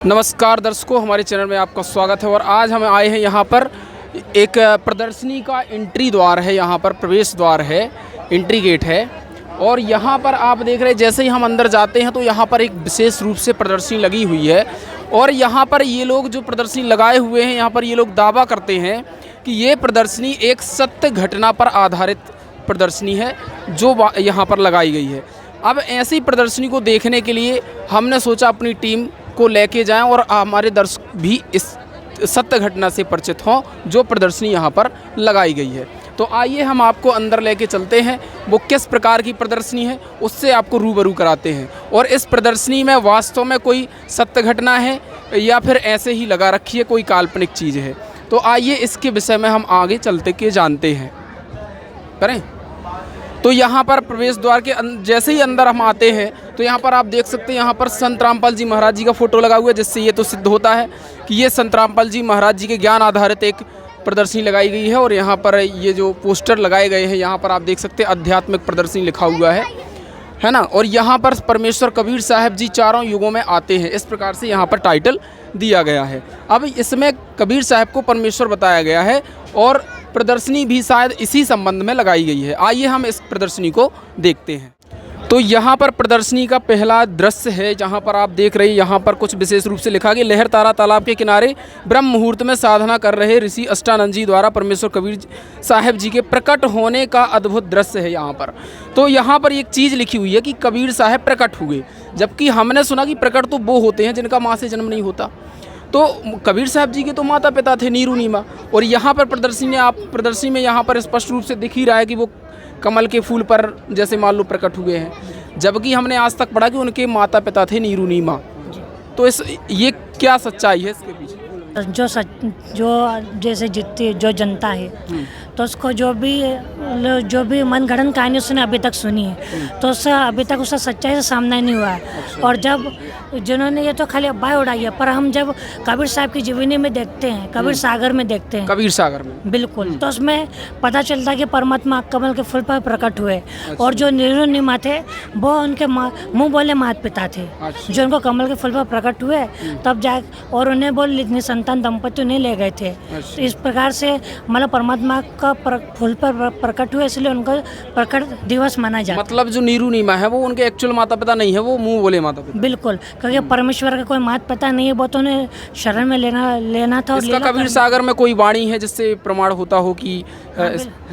नमस्कार दर्शकों, हमारे चैनल में आपका स्वागत है। और आज हम आए हैं यहाँ पर एक प्रदर्शनी का एंट्री द्वार है, यहाँ पर प्रवेश द्वार है, एंट्री गेट है। और यहाँ पर आप देख रहे हैं जैसे ही हम अंदर जाते हैं तो यहाँ पर एक विशेष रूप से प्रदर्शनी लगी हुई है। और यहाँ पर ये लोग जो प्रदर्शनी लगाए हुए हैं, यहाँ पर ये लोग दावा करते हैं कि ये प्रदर्शनी एक सत्य घटना पर आधारित प्रदर्शनी है जो यहाँ पर लगाई गई है। अब ऐसी प्रदर्शनी को देखने के लिए हमने सोचा अपनी टीम को लेके जाएं और हमारे दर्शक भी इस सत्य घटना से परिचित हों जो प्रदर्शनी यहाँ पर लगाई गई है। तो आइए हम आपको अंदर लेके चलते हैं, वो किस प्रकार की प्रदर्शनी है उससे आपको रूबरू कराते हैं। और इस प्रदर्शनी में वास्तव में कोई सत्य घटना है या फिर ऐसे ही लगा रखी है कोई काल्पनिक चीज़ है। तो आइए इसके विषय में हम आगे चलते के जानते हैं। करें तो यहाँ पर प्रवेश द्वार के जैसे ही अंदर हम आते हैं तो यहाँ पर आप देख सकते हैं यहाँ पर संत रामपाल जी महाराज जी का फ़ोटो लगा हुआ है, जिससे ये तो सिद्ध होता है कि ये संत रामपाल जी महाराज जी के ज्ञान आधारित एक प्रदर्शनी लगाई गई है। और यहाँ पर ये जो पोस्टर लगाए गए हैं यहाँ पर आप देख सकते हैं आध्यात्मिक प्रदर्शनी लिखा हुआ है ना। और यहाँ पर परमेश्वर कबीर साहब जी चारों युगों में आते हैं, इस प्रकार से यहाँ पर टाइटल दिया गया है। अब इसमें कबीर साहब को परमेश्वर बताया गया है और प्रदर्शनी भी शायद इसी संबंध में लगाई गई है। आइए हम इस प्रदर्शनी को देखते हैं। तो यहाँ पर प्रदर्शनी का पहला दृश्य है, जहाँ पर आप देख रहे हैं यहाँ पर कुछ विशेष रूप से लिखा गया, लहर तारा तालाब के किनारे ब्रह्म मुहूर्त में साधना कर रहे ऋषि अष्टानंद जी द्वारा परमेश्वर कबीर साहब जी के प्रकट होने का अद्भुत दृश्य है यहाँ पर। तो यहाँ पर एक चीज़ लिखी हुई है कि कबीर साहब प्रकट हुए, जबकि हमने सुना कि प्रकट तो वो होते हैं जिनका माँ से जन्म नहीं होता। तो कबीर साहब जी के तो माता पिता थे नीरू नीमा। और यहाँ पर प्रदर्शनी में यहाँ पर स्पष्ट रूप से दिख ही रहा है कि वो कमल के फूल पर जैसे मान लो प्रकट हुए हैं, जबकि हमने आज तक पढ़ा कि उनके माता पिता थे नीरू नीमा। तो ये क्या सच्चाई है इसके पीछे? जो जैसे जितनी जो जनता है तो उसको जो भी मनगढ़ंत कहानी उसने अभी तक सुनी है तो उससे अभी तक उसका सच्चाई से सामना नहीं हुआ है। और जब जिन्होंने ये तो खाली अब्बाई उड़ाई है, पर हम जब कबीर साहब की जीवनी में देखते हैं, कबीर सागर में देखते हैं, कबीर सागर में बिल्कुल, तो उसमें पता चलता है कि परमात्मा कमल के फूल पर प्रकट हुए। और जो नीरू नीमा थे वो उनके मुँह बोले माता पिता थे जो उनको कमल के फूल पर प्रकट हुए, तब जा और उन्हें वो संतान दंपति नहीं ले गए थे। तो इस प्रकार से मतलब परमात्मा का फूल पर प्रकट हुए, इसलिए उनको प्रकट दिवस माना जाता है। मतलब जो नीरू नीमा है वो उनके एक्चुअल माता पिता नहीं है, वो मुंह बोले माता पिता। बिल्कुल, क्योंकि परमेश्वर का कोई माता पिता नहीं है, वो तो उन्हें शरण में लेना था। और इसका कबीर सागर में कोई वाणी है जिससे प्रमाण होता हो कि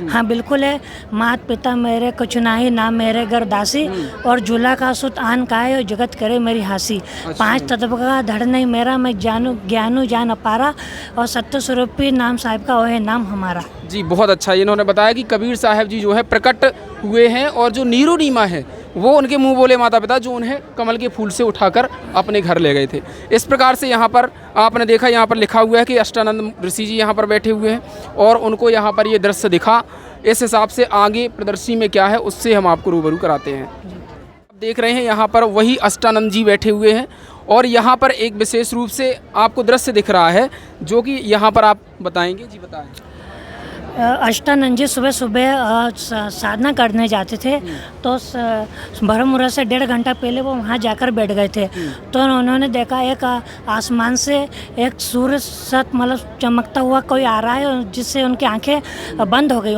हाँ बिल्कुल है। मात पिता मेरे कुछ नाही, नाम मेरे घर दासी, और झूला का सुत आन का है और जगत करे मेरी हासी। पांच तत्व का धड़ नहीं मेरा, मैं ज्ञानू जान अपारा, और सत्य स्वरूपी नाम साहिब का वो है नाम हमारा। जी बहुत अच्छा। इन्होंने बताया कि कबीर साहब जी जो है प्रकट हुए हैं और जो नीरू नीमा है वो उनके मुंह बोले माता पिता जो उन्हें कमल के फूल से उठाकर अपने घर ले गए थे। इस प्रकार से यहाँ पर आपने देखा, यहाँ पर लिखा हुआ है कि अष्टानंद ऋषि जी यहाँ पर बैठे हुए हैं और उनको यहाँ पर ये दृश्य दिखा। इस हिसाब से आगे प्रदर्शनी में क्या है उससे हम आपको रूबरू कराते हैं। आप देख रहे हैं यहाँ पर वही अष्टानंद जी बैठे हुए हैं और यहाँ पर एक विशेष रूप से आपको दृश्य दिख रहा है जो कि यहाँ पर आप बताएंगे। जी बताएं। अष्टानंद जी सुबह सुबह साधना करने जाते थे, तो ब्रह्म मुहूर्त से 1.5 घंटा पहले वो वहाँ जाकर बैठ गए थे। तो उन्होंने देखा एक आसमान से एक सूर्य सत मतलब चमकता हुआ कोई आ रहा है, जिससे उनकी आंखें बंद हो गई।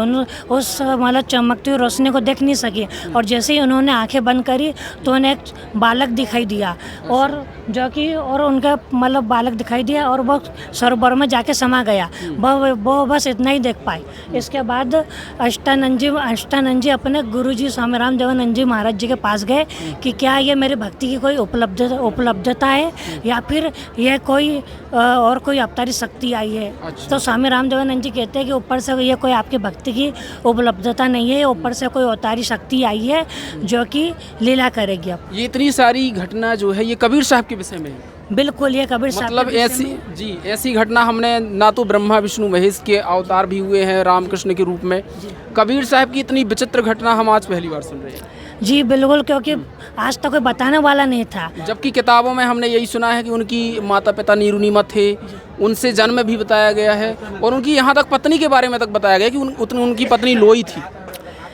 उस मतलब चमकती हुई रोशनी को देख नहीं सकी। और जैसे ही उन्होंने आंखें बंद करी तो उन्हें एक बालक दिखाई दिया, और जो कि और उनका मतलब बालक दिखाई दिया और वो सरोवर में जाके समा गया। वो बस इतना ही देख पाए। इसके बाद अष्टानंद जी अपने गुरुजी स्वामी राम देवानंद जी महाराज जी के पास गए कि क्या ये मेरी भक्ति की कोई उपलब्धता है या फिर यह कोई अवतारी शक्ति आई है। तो स्वामी राम देवानंद जी कहते हैं कि ऊपर से ये कोई आपकी भक्ति की उपलब्धता नहीं है, ऊपर से कोई अवतारी शक्ति आई है जो कि लीला करेगी। अब ये इतनी सारी घटना जो है ये कबीर साहब के विषय में है। बिल्कुल, ये कबीर साहब मतलब ऐसी घटना हमने ना तो ब्रह्मा विष्णु महेश के अवतार भी हुए हैं रामकृष्ण के रूप में, कबीर साहब की इतनी विचित्र घटना हम आज पहली बार सुन रहे हैं। जी बिल्कुल, क्योंकि आज तक कोई बताने वाला नहीं था। जबकि किताबों में हमने यही सुना है कि उनकी माता पिता नीरू नीमा थे, उनसे जन्म भी बताया गया है और उनकी यहाँ तक पत्नी के बारे में तक बताया गया कि उनकी पत्नी लोई थी।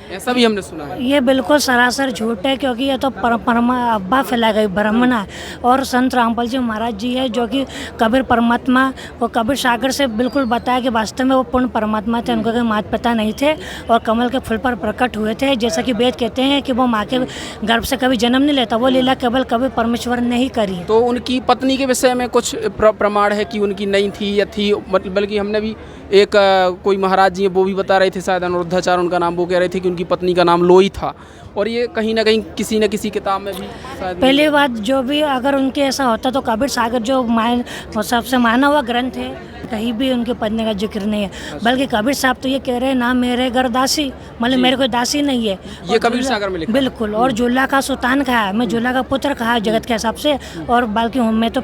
ऐसा भी हमने सुना है। ये बिल्कुल सरासर झूठ है, क्योंकि ये तो परमा अब्बा फैला गई ब्राह्मण है। और संत रामपाल जी महाराज जी है जो कि कबीर परमात्मा को कबीर सागर से बिल्कुल बताया कि वास्तव में वो पूर्ण परमात्मा थे, उनको कोई माता पिता नहीं थे और कमल के फूल पर प्रकट हुए थे। जैसा कि वेद कहते हैं कि वो माँ के गर्भ से कभी जन्म नहीं लेता, वो लीला केवल कभी परमेश्वर ने ही करी है। तो उनकी पत्नी के विषय में कुछ प्रमाण है कि उनकी नहीं थी या थी, बल्कि हमने भी एक कोई महाराज जी हैं वो भी बता रहे थे, शायद अनुरुद्धाचार्य उनका नाम, वो कह रहे थे कि उनकी पत्नी का नाम लोई था। और ये कहीं ना कहीं किसी न किसी किताब में भी शायद पहली बात जो भी अगर उनके ऐसा होता तो कबीर सागर जो सबसे माना हुआ ग्रंथ है, कहीं भी उनके पत्नी का जिक्र नहीं है। बल्कि कबीर साहब तो ये कह रहे हैं ना मेरे घर दासी, मतलब मेरे कोई दासी नहीं है। ये कबीर सागर में लिखा है। बिल्कुल। और झूला का सुल्तान कहा है, मैं झूला का पुत्र कहा है जगत के हिसाब से। और बल्कि मैं तो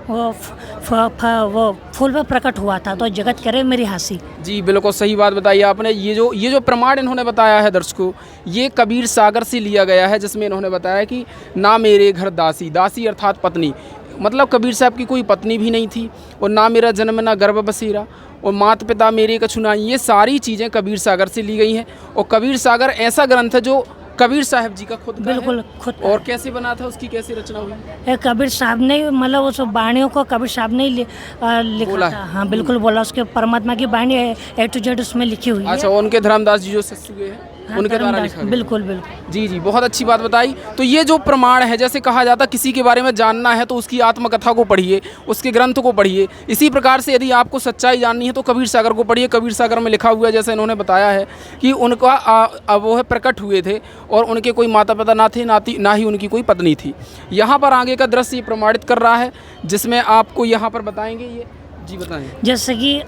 वो फूल पर प्रकट हुआ था, तो जगत करे मेरी हंसी। जी बिल्कुल सही बात बताई आपने। ये जो प्रमाण इन्होंने बताया है दर्शकों, ये कबीर सागर से लिया गया है, जिसमें इन्होंने बताया कि ना मेरे घर दासी, दासी अर्थात पत्नी, मतलब कबीर साहब की कोई पत्नी भी नहीं थी, और ना मेरा जन्म ना गर्भ बसेरा, और माता पिता मेरे कछु ना। ये सारी चीज़ें कबीर सागर से ली गई हैं। और कबीर सागर ऐसा ग्रंथ है जो कबीर साहब जी का खुद का बिल्कुल है। खुद। और कैसे बना था, उसकी कैसे रचना हुई? कबीर साहब ने मतलब उस वाणियों को कबीर साहब ने लिखा था। हाँ बिल्कुल बोला, उसके परमात्मा की वाणी A to Z उसमें लिखी हुई है। अच्छा, उनके धर्मदास जी जो सत्सु हुए हैं, हाँ, उनके द्वारा धर्मदास, लिखा गया। बिल्कुल बिल्कुल। जी जी, बहुत अच्छी बात बताई। तो ये जो प्रमाण है, जैसे कहा जाता किसी के बारे में जानना है तो उसकी आत्मकथा को पढ़िए, उसके ग्रंथ को पढ़िए। इसी प्रकार से यदि आपको सच्चाई जाननी है तो कबीर सागर को पढ़िए। कबीर सागर में लिखा हुआ है, जैसे इन्होंने बताया है कि उनका वो है प्रकट हुए थे और उनके कोई माता पिता ना थे, ना ही उनकी कोई पत्नी थी। यहाँ पर आगे का दृश्य ये प्रमाणित कर रहा है, जिसमें आपको यहाँ पर बताएंगे ये। जी बताएं। जैसे कि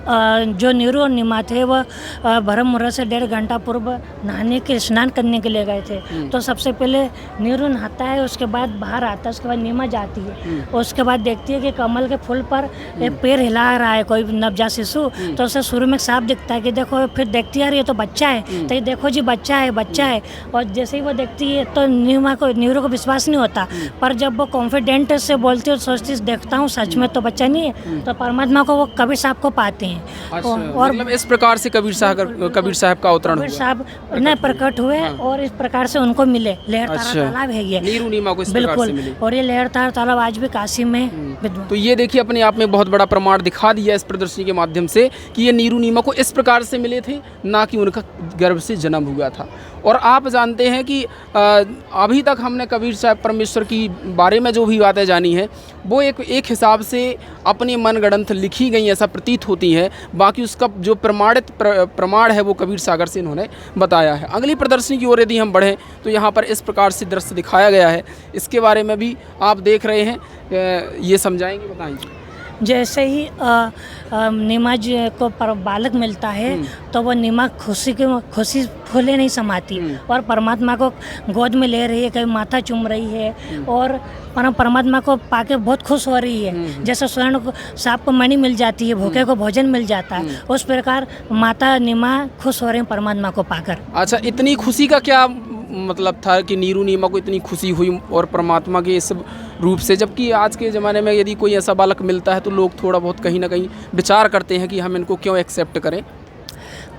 जो नीरू और निमा थे वह ब्रह्म मुहूर्त से 1.5 घंटा पूर्व नहाने के स्नान करने के लिए गए थे। तो सबसे पहले नीरू नहाता है, उसके बाद बाहर आता है, उसके बाद निमा जाती है। उसके बाद देखती है कि कमल के फूल पर एक पैर हिला रहा है कोई नवजात शिशु। तो उसे शुरू में साफ दिखता है कि देखो, फिर देखती है ये तो बच्चा है, तो ये देखो जी बच्चा है, बच्चा है। और जैसे ही वो देखती है तो नीरू को विश्वास नहीं होता, पर जब वो कॉन्फिडेंट से बोलती है, सोचती देखता हूँ सच में तो बच्चा नहीं है, तो परमात्मा वो कबीर साहब को पाते हैं। अच्छा, और मतलब इस प्रकार से कबीर साहब का अवतरण कबीर हुआ। साहब न प्रकट हुए। हाँ। और इस प्रकार से उनको मिले। लहरतारा अच्छा। तालाब है ये, नीरू नीमा को इस प्रकार से मिले। बिल्कुल। और ये लहरतारा तालाब आज भी काशी में विद्यमान। तो ये देखिए, अपने आप में बहुत बड़ा प्रमाण दिखा दिया इस प्रदर्शनी के माध्यम से कि ये नीरू नीमा को इस प्रकार से मिले थे, ना कि उनका गर्भ से जन्म हुआ था। और आप जानते हैं कि अभी तक हमने कबीर साहब परमेश्वर की बारे में जो भी बातें जानी हैं, वो एक हिसाब से अपने मनगढ़ंत लिखी गई ऐसा प्रतीत होती है। बाकी उसका जो प्रमाणित प्रमाण है वो कबीर सागर से इन्होंने बताया है। अगली प्रदर्शनी की ओर यदि हम बढ़ें तो यहाँ पर इस प्रकार से दृश्य दिखाया गया है, इसके बारे में भी आप देख रहे हैं, ये समझाएंगे, बताएंगे। जैसे ही नीमा जी को बालक मिलता है तो वो नीमा खुशी फूले नहीं समाती और परमात्मा को गोद में ले रही है, कभी माथा चूम रही है और परमात्मा को पाके बहुत खुश हो रही है। जैसे स्वर्ण को सांप को मणि मिल जाती है, भूखे को भोजन मिल जाता है, उस प्रकार माता नीमा खुश हो रही है परमात्मा को पाकर। अच्छा, इतनी खुशी का क्या मतलब था कि नीरू नीमा को इतनी खुशी हुई और परमात्मा के इस रूप से, जबकि आज के ज़माने में यदि कोई ऐसा बालक मिलता है तो लोग थोड़ा बहुत कहीं ना कहीं विचार करते हैं कि हम इनको क्यों एक्सेप्ट करें।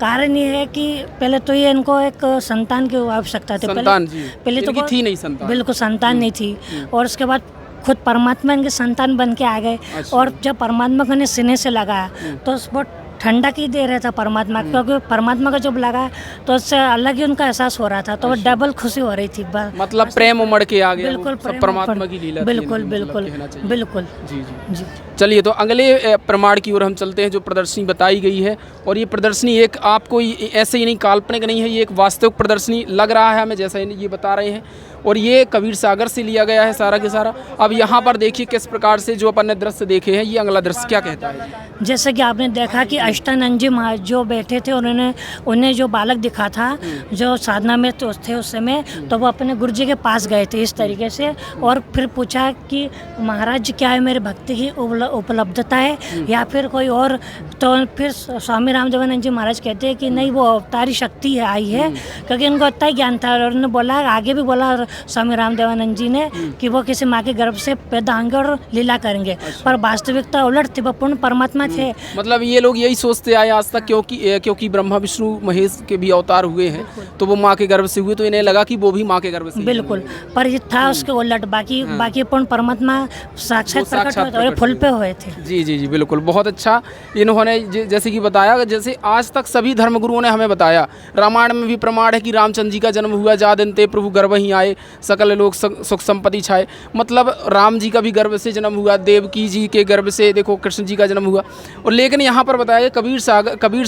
कारण ये है कि पहले तो ये इनको एक संतान की आवश्यकता थी। संतान पहले तो थी नहीं संतान, बिल्कुल संतान नहीं थी। और उसके बाद खुद परमात्मा इनके संतान बन के आ गए। और जब परमात्मा को इन्हें सीने से लगाया तो वो ठंडक ही दे रहा था परमात्मा, क्योंकि परमात्मा का जब लगा तो उससे अलग ही उनका एहसास हो रहा था, तो वो डबल खुशी हो रही थी। मतलब प्रेम उमड़ के आ गया। बिल्कुल परमात्मा की लीला। बिल्कुल बिल्कुल बिल्कुल। जी जी जी। चलिए, तो अगले प्रमाण की ओर हम चलते हैं, जो प्रदर्शनी बताई गई है। और ये प्रदर्शनी एक आपको ऐसे ही नहीं, काल्पनिक नहीं है, ये एक वास्तविक प्रदर्शनी लग रहा है हमें, जैसा ये बता रहे हैं। और ये कबीर सागर से लिया गया है सारा के सारा। अब यहाँ पर देखिए किस प्रकार से जो अपन ने दृश्य देखे हैं, ये अगला दृश्य क्या कहता है। जैसे कि आपने देखा कि अष्टानंद जी जो बैठे थे, उन्हें जो बालक दिखा था जो साधना में तो थे उस समय, तो वो अपने गुरु जी के पास गए थे इस तरीके से। और फिर पूछा कि महाराज जी क्या है, मेरी भक्ति की उपलब्धता है या फिर कोई और। तो फिर स्वामी रामदेवानंद जी महाराज कहते हैं कि नहीं, वो अवतारी शक्ति है आई है, क्योंकि इनको इतना ही ज्ञान था। और उन्होंने बोला, आगे भी बोला स्वामी रामदेवानंद जी ने कि वो किसी माँ के गर्भ से पैदा होंगे और लीला करेंगे, पर वास्तविकता उलट थी, वो पूर्ण परमात्मा थे। मतलब ये लोग यही सोचते आए आज तक, क्योंकि ब्रह्मा विष्णु महेश के भी अवतार हुए हैं, तो वो माँ के गर्भ से हुए, तो इन्हें लगा कि वो भी माँ के गर्भ से। बिल्कुल, पर ये था उसके उलट, बाकी पूर्ण परमात्मा साक्षात प्रकट हुए थे और ये फूल पे हुए थे। जी जी जी बिल्कुल, बहुत अच्छा इन्होंने जैसे कि बताया, जैसे आज तक सभी धर्मगुरुओं ने हमें बताया, रामायण में भी प्रमाण है कि रामचंद्र जी का जन्म हुआ, जा दिन ते प्रभु गर्भ ही आए, सकल लोग सुख संपत्ति छाए। मतलब राम जी का भी गर्भ से जन्म हुआ, देवकी जी के गर्भ से देखो कृष्ण जी का जन्म हुआ। और लेकिन यहाँ पर बताया कबीर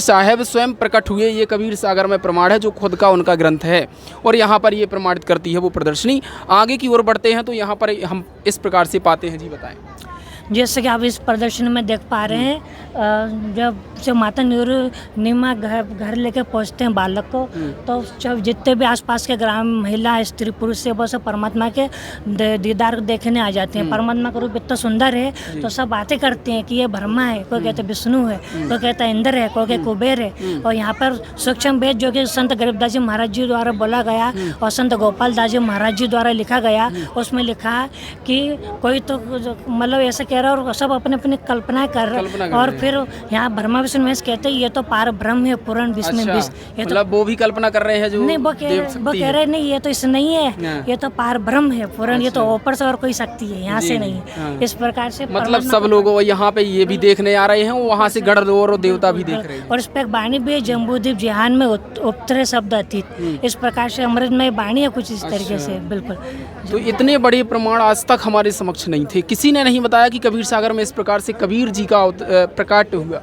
साहब स्वयं प्रकट हुए, ये कबीर सागर में प्रमाण है, जो खुद का उनका ग्रंथ है, और यहाँ पर ये प्रमाणित करती है वो प्रदर्शनी। आगे की ओर बढ़ते हैं तो यहाँ पर हम इस प्रकार से पाते हैं। जी बताएं। जैसे कि आप इस प्रदर्शनी में देख पा रहे हैं, जब माता नीमा घर लेके पहुंचते हैं बालक को, तो जब जितने भी आसपास के ग्राम महिला स्त्री पुरुष से वो सब परमात्मा के दीदार देखने आ जाते हैं। परमात्मा का रूप इतना सुंदर है, तो सब बातें करते हैं कि ये ब्रह्मा है, कोई कहते विष्णु है, कोई कहता इंद्र है, कोई कहते कुबेर है। और यहाँ पर सूक्ष्म वेद जो कि संत गरीबदास जी महाराज जी द्वारा बोला गया और संत गोपाल दास जी महाराज जी द्वारा लिखा गया, उसमें लिखा कि कोई तो मतलब ऐसा कह रहा है, और सब अपने अपनी कल्पना कर रहे, और फिर यहाँ ब्रह्मा विष्णु महेश कहते हैं ये तो पार ब्रह्म है, पूर्ण विष्णु विष। ये तो मतलब वो भी कल्पना कर रहे हैं जो नहीं, वो कह रहे नहीं, ये तो इस नहीं है, ये तो पार ब्रह्म है पूर्ण, ये तो ऊपर से और कोई शक्ति है, यहाँ से नहीं है। इस प्रकार से मतलब सब लोग यहाँ पे ये भी देखने आ रहे हैं, वहाँ से गढ़ और देवता भी देख रहे हैं। और इस पर बाणी भी है, जम्बूद्वीप जिहान में उपतरे शब्द अतीत, इस प्रकार से अमृतमय बाणी है कुछ इस तरीके से। बिल्कुल, तो इतने बड़े प्रमाण आज तक हमारे समक्ष नहीं थे, किसी ने नहीं बताया कि कबीर सागर में इस प्रकार से कबीर जी का प्रकाट हुआ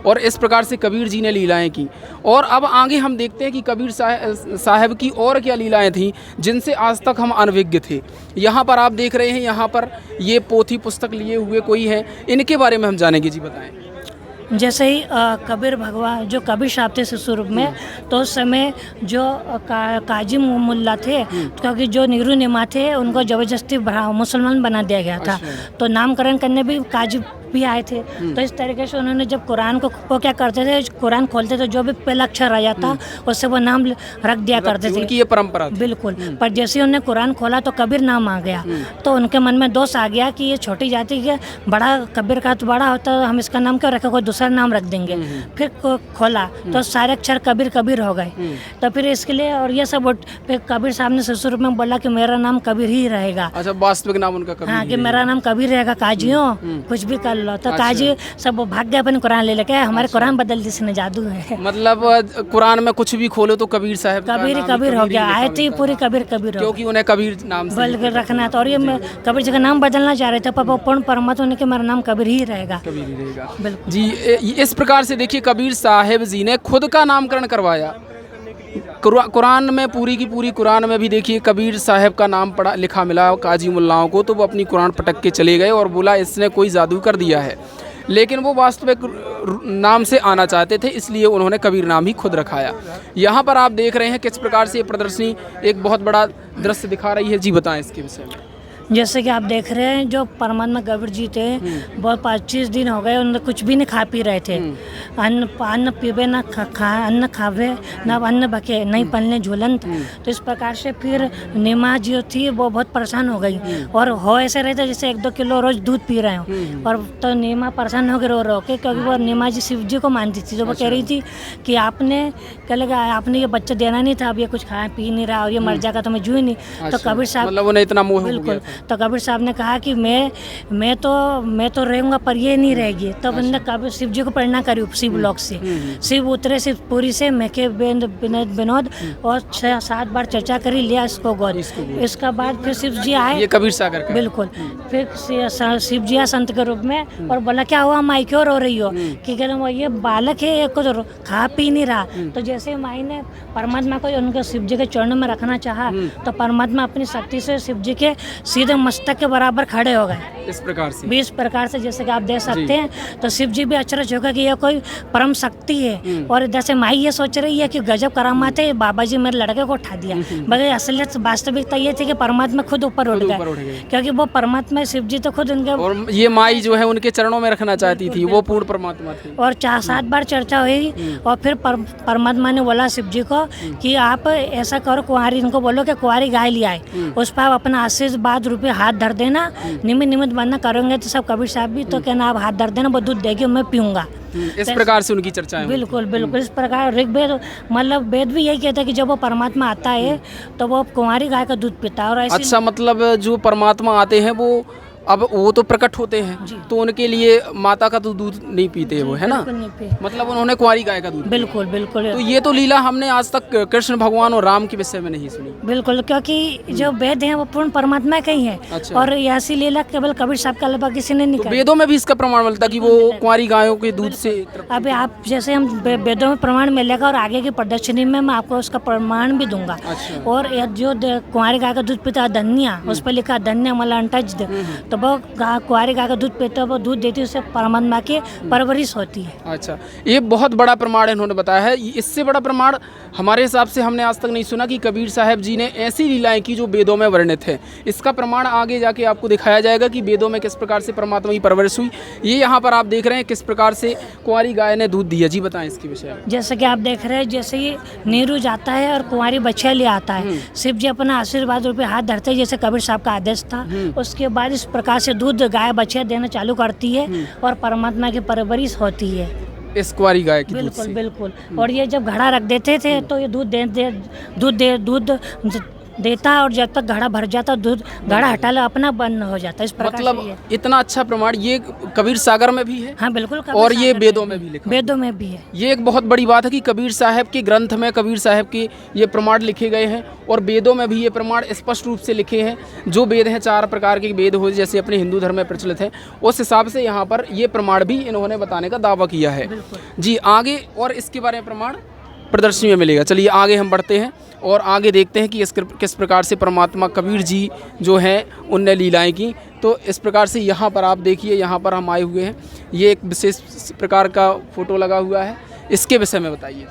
और इस प्रकार से कबीर जी ने लीलाएं की। और अब आगे हम देखते हैं कि कबीर साहब की और क्या लीलाएं थीं जिनसे आज तक हम अनभिज्ञ थे। यहाँ पर आप देख रहे हैं, यहाँ पर ये पोथी पुस्तक लिए हुए कोई है, इनके बारे में हम जानेंगे। जी बताएं। जैसे ही कबीर भगवान जो कबीर साहब थे शिशु रूप में, तो उस समय जो काजी मुल्ला थे, क्योंकि जो नीरू निमा थे उनको ज़बरदस्ती मुसलमान बना दिया गया था, तो नामकरण करने भी काजी भी आए थे। तो इस तरीके से उन्होंने जब कुरान को वो क्या करते थे, कुरान खोलते थे, जो भी पहला अक्षर आ जाता उससे वो नाम रख दिया करते थे, उनकी ये परंपरा थी। बिल्कुल। पर जैसे ही उन्होंने कुरान खोला तो कबीर नाम आ गया, तो उनके मन में दोष आ गया कि ये छोटी जाति के बड़ा कबीर का तो बड़ा होता है, हम इसका नाम क्यों रखें, कोई दूसरा नाम रख देंगे। फिर खोला तो सारे अक्षर कबीर कबीर हो गए। तो फिर इसके लिए और ये सब फिर कबीर साहब ने शिशु रूप में बोला कि मेरा नाम कबीर ही रहेगा। अच्छा, वास्तविक नाम उनका कबीर? हाँ, कि मेरा नाम कबीर रहेगा, काजियों कुछ भी कर लो। तो काजी सब भाग गए अपने कुरान ले लेके, हमारे कुरान बदल दी, इसने जादू है। मतलब कुरान में कुछ भी खोलो तो कबीर साहब कबीर कबीर हो गया, आए थे पूरी कबीर कबीर, क्योंकि उन्हें कबीर नाम से बल कर रखना था। और ये कबीर जी का नाम बदलना चाह रहे थे, पर पूर्ण परमात्मा ने कि मेरा नाम कबीर ही रहेगा। कबीर ही रहेगा। बिल्कुल जी, इस प्रकार से देखिए कबीर साहब जी ने खुद का नामकरण करवाया। कुरान में पूरी की पूरी कुरान में भी देखिए कबीर साहब का नाम पढ़ा लिखा मिला काजी मुल्लाओं को, तो वो अपनी कुरान पटक के चले गए और बोला इसने कोई जादू कर दिया है। लेकिन वो वास्तविक नाम से आना चाहते थे, इसलिए उन्होंने कबीर नाम ही खुद रखाया। यहाँ पर आप देख रहे हैं किस प्रकार से ये प्रदर्शनी एक बहुत बड़ा दृश्य दिखा रही है। जी बताएं इसके विषय में। जैसे कि आप देख रहे हैं, जो परमात्मा कबीर जी थे, बहुत 25 दिन हो गए उन्होंने कुछ भी नहीं खा पी रहे थे। अन्न पीबे ना अन्न खावे ना अन्न बके, नहीं पलने झूलंत। तो इस प्रकार से फिर नीमा जो थी वो बहुत परेशान हो गई, और हो ऐसे रहे थे जैसे 1-2 किलो रोज दूध पी रहे हो। और तो नीमा परेशान हो गए रो के, क्योंकि वो नीमा जी शिव जी को मानती थी। तो वो कह रही थी कि आपने क्या लगा, आपने ये बच्चा देना नहीं था, अब ये कुछ खा पी नहीं रहा और ये मर जाएगा तो मैं जू ही नहीं। तो कबीर साहब मतलब उन्हें इतना मोह हो गया बिल्कुल, तो कबीर साहब ने कहा कि मैं तो रहूँगा पर ये नहीं रहेगी। तब उन्होंने कबीर शिव जी को प्रेरणा करी शिव लोक से। शिव उतरे शिवपुरी से, महके विनोद और 6-7 बार चर्चा करी, लिया इसको गोद। इसका बाद फिर शिव जी आए, ये कबीर सागर का। बिल्कुल। फिर शिव जी आए संत के रूप में और बोला क्या हुआ माई, क्यों रो रही हो? कि कह रहे ये बालक है, कुछ खा पी नहीं रहा। तो जैसे माई ने परमात्मा को उनके शिव जी के चरणों में रखना चाहा, तो परमात्मा अपनी शक्ति से शिव जी के सीधे सीधे मस्तक के बराबर खड़े हो गए इस प्रकार से। भी इस प्रकार से, जैसे कि आप देख सकते हैं। तो शिव जी भी अचरज होगा कि यह कोई परम शक्ति है। और जैसे माई ये सोच रही है कि गजब करामात है, बाबा जी मेरे लड़के को उठा दिया, मगर असलियत वास्तविकता ये थी कि परमात्मा खुद ऊपर उठ गए, क्योंकि वो परमात्मा शिव जी तो खुद उनके, और ये माई जो है उनके चरणों में रखना चाहती थी, वो पूर्ण परमात्मा थी। और 4-7 बार चर्चा हुई और फिर परमात्मा ने बोला शिव जी को कि आप ऐसा करो, कुंवारी इनको बोलो कि कुंवारी गाय ले आए, उस पर आप अपना आशीर्वाद रूपी हाथ धर देना, निमित्त बनना करोगे तो सब कबीर साहब भी तो कहना आप हाथ धर देना, वो दूध देगी मैं पीऊंगा। इस प्रकार से उनकी चर्चाएं बिल्कुल बिल्कुल इस प्रकार ऋग्वेद मतलब वेद भी यही कहता है कि जब वो परमात्मा आता है तो वो कुंवारी गाय का दूध पीता है। और ऐसे अच्छा, मतलब जो परमात्मा आते हैं वो अब वो तो प्रकट होते हैं, तो उनके लिए माता का तो दूध नहीं पीते वो, है ना, बिल्कुल नहीं पी, मतलब उन्होंने कुंवारी गाय का दूध पिया। बिल्कुल बिल्कुल। तो ये तो लीला हमने आज तक कृष्ण भगवान और राम के विषय में नहीं सुनी। बिल्कुल, क्योंकि जो वेद हैं वो पूर्ण परमात्मा का ही है। अच्छा। और ऐसी लीला केवल कबीर साहब के अलावा किसी ने नहीं तो करी। वेदों में भी इसका प्रमाण मिलता कि वो कुंवारी गायों के दूध से। अभी आप जैसे हम वेदों में प्रमाण मिलेगा और आगे की प्रदर्शनी में मैं आपको उसका प्रमाण भी दूंगा। अच्छा। और ये जो कुंवारी गाय का दूध पीता धन्या, उस पर लिखा धन्या मला अंटज, तो वो कुंवारी गाय का दूध पीता है, वो दूध देती है, उससे परमात्मा की परवरिश होती है। अच्छा, ये बहुत बड़ा प्रमाण इन्होंने बताया है। इससे बड़ा प्रमाण हमारे हिसाब से हमने आज तक नहीं सुना कि कबीर साहब जी ने ऐसी लीलाएं की जो वेदों में वर्णित है। इसका प्रमाण आगे जाके आपको दिखाया जाएगा कि वेदों में किस प्रकार से परमात्मा की परवरिश हुई। ये यहाँ पर आप देख रहे हैं किस प्रकार से कुंवारी गाय ने दूध दिया। जी बताएं इसके विषय में। जैसे कि आप देख रहे हैं, जैसे ही नीरू जाता है और कुंवारी बच्चा ले आता है, शिव जी अपना आशीर्वाद रूपी हाथ धरते हैं, जैसे कबीर साहब का आदेश था। उसके बाद इस प्रकार से दूध गाय बच्चे देना चालू करती है और परमात्मा की परवरिश होती है इस कुंवारी गाय की दूध बिल्कुल से। बिल्कुल। और ये जब घड़ा रख देते थे तो ये दूध देता है, और जब तक घड़ा भर जाता दूध घड़ा हटा लो अपना बंद हो जाता है। इस प्रकार से ये। मतलब इतना अच्छा प्रमाण ये कबीर सागर में भी है। हाँ बिल्कुल। और ये वेदों में भी लिखा है। वेदों में भी है। ये एक बहुत बड़ी बात है कि कबीर साहब के ग्रंथ में कबीर साहब के ये प्रमाण लिखे गए हैं और वेदों में भी ये प्रमाण स्पष्ट रूप से लिखे हैं। जो वेद हैं 4 प्रकार के वेद हो जैसे अपने हिंदू धर्म में प्रचलित हैं, उस हिसाब से यहाँ पर ये प्रमाण भी इन्होंने बताने का दावा किया है। जी आगे और इसके बारे में प्रमाण प्रदर्शनी में मिलेगा। चलिए आगे हम बढ़ते हैं और आगे देखते हैं कि किस प्रकार से परमात्मा कबीर जी जो हैं उनने लीलाएं की। तो इस प्रकार से यहाँ पर आप देखिए, यहाँ पर हम आए हुए हैं, ये एक विशेष प्रकार का फोटो लगा हुआ है, इसके विषय में बताइए।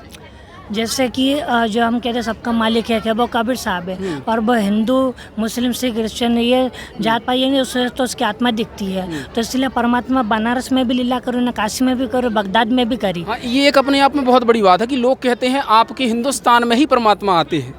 जैसे कि जो हम कहते हैं सबका मालिक है कि वो कबीर साहब है, और वो हिंदू मुस्लिम सिख क्रिश्चियन ये जात पाएंगे उससे तो उसकी आत्मा दिखती है। तो इसलिए परमात्मा बनारस में भी लीला करो, न काशी में भी करो, बगदाद में भी करी। हाँ, ये एक अपने आप में बहुत बड़ी बात है कि लोग कहते हैं आपके हिंदुस्तान में ही परमात्मा आते हैं,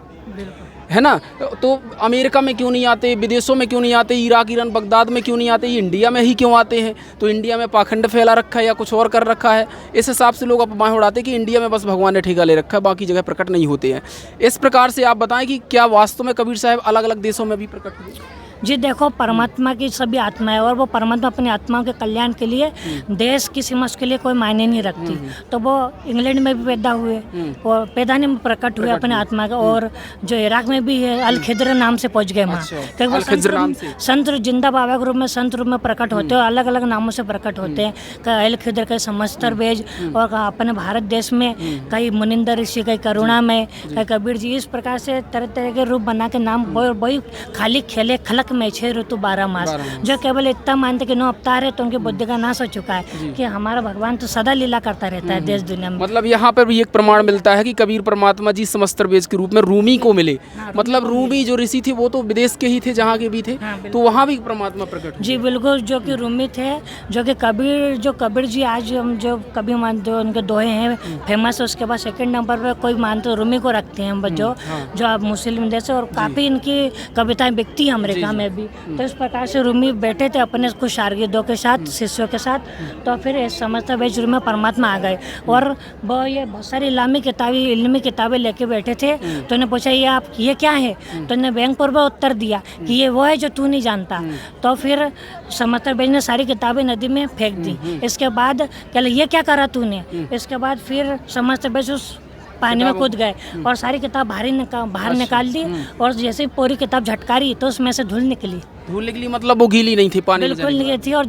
है ना, तो अमेरिका में क्यों नहीं आते, विदेशों में क्यों नहीं आते, इराक ईरान बगदाद में क्यों नहीं आते, ये इंडिया में ही क्यों आते हैं। तो इंडिया में पाखंड फैला रखा है या कुछ और कर रखा है, इस हिसाब से लोग अफवाहें उड़ाते हैं कि इंडिया में बस भगवान ने ठेका ले रखा है, बाकी जगह प्रकट नहीं होते हैं। इस प्रकार से आप बताएं कि क्या वास्तव में कबीर साहब अलग अलग देशों में भी प्रकट हुए। जी देखो, परमात्मा की सभी आत्मा है और वो परमात्मा अपनी आत्माओं के कल्याण के लिए देश की सीमा के लिए कोई मायने नहीं रखती। तो वो इंग्लैंड में भी पैदा हुए और पैदा नहीं प्रकट हुए अपने आत्मा का, और जो इराक में भी है अल खिद्र नाम से पहुंच गए वहाँ, क्योंकि वो संत जिंदा बाबा के रूप में संत रूप में प्रकट होते हैं, अलग अलग नामों से प्रकट होते हैं। कई अल खिद्र, कई समस्तर बेज, और अपने भारत देश में कई मुनिंदर ऋषि, कई करुणा में, कई कबीर जी। इस प्रकार से तरह तरह के रूप बना के नाम वही खाली खेले खलक में 6 ऋतु 12 मास, जो केवल इतना मानते कि 9 अवतार है तो उनकी बुद्धि का नाश हो चुका है कि हमारा भगवान तो सदा लीला करता रहता है देश दुनिया में। मतलब यहाँ पर भी एक प्रमाण मिलता है कि कबीर परमात्मा जी समस्तर बेज के रूप में रूमी को मिले। मतलब रूमी जो ऋषि थे वो तो विदेश के ही थे, जहाँ के भी थे, तो वहाँ भी परमात्मा प्रकट हुए। जी बिल्कुल, जो कि रूमी थे, जो कि कबीर जी आज हम जो कभी मानते उनके दोहे हैं फेमस है। उसके बाद सेकंड नंबर पर कोई मानते रूमी को रखते हैं हम, जो आप मुस्लिम देश, और काफ़ी इनकी कविताएं बिकती हैं अमेरिका में भी। तो इस प्रकार से रूमी बैठे थे अपने कुछ शागिर्दों के साथ, शिष्यों के साथ, तो फिर समस्त वेज में परमात्मा आ गए और वो ये बहुत सारी इल्मी किताबें लेके बैठे थे। तो उन्हें पूछा ये क्या है, तो उन्हें व्यंगपूर्वक उत्तर दिया कि ये वो है जो तू नहीं जानता। तो फिर समस्त वेज ने सारी किताबें नदी में फेंक दी। इसके बाद कह ये क्या करा तूने। इसके बाद फिर समस्त वेज उस पानी में कूद गए और सारी किताब बाहर निकाल दी और जैसे ही पूरी किताब झटकारी तो उसमें से धूल निकली। धूल निकली मतलब वो गीली नहीं थी, पानी में बिल्कुल नहीं थी और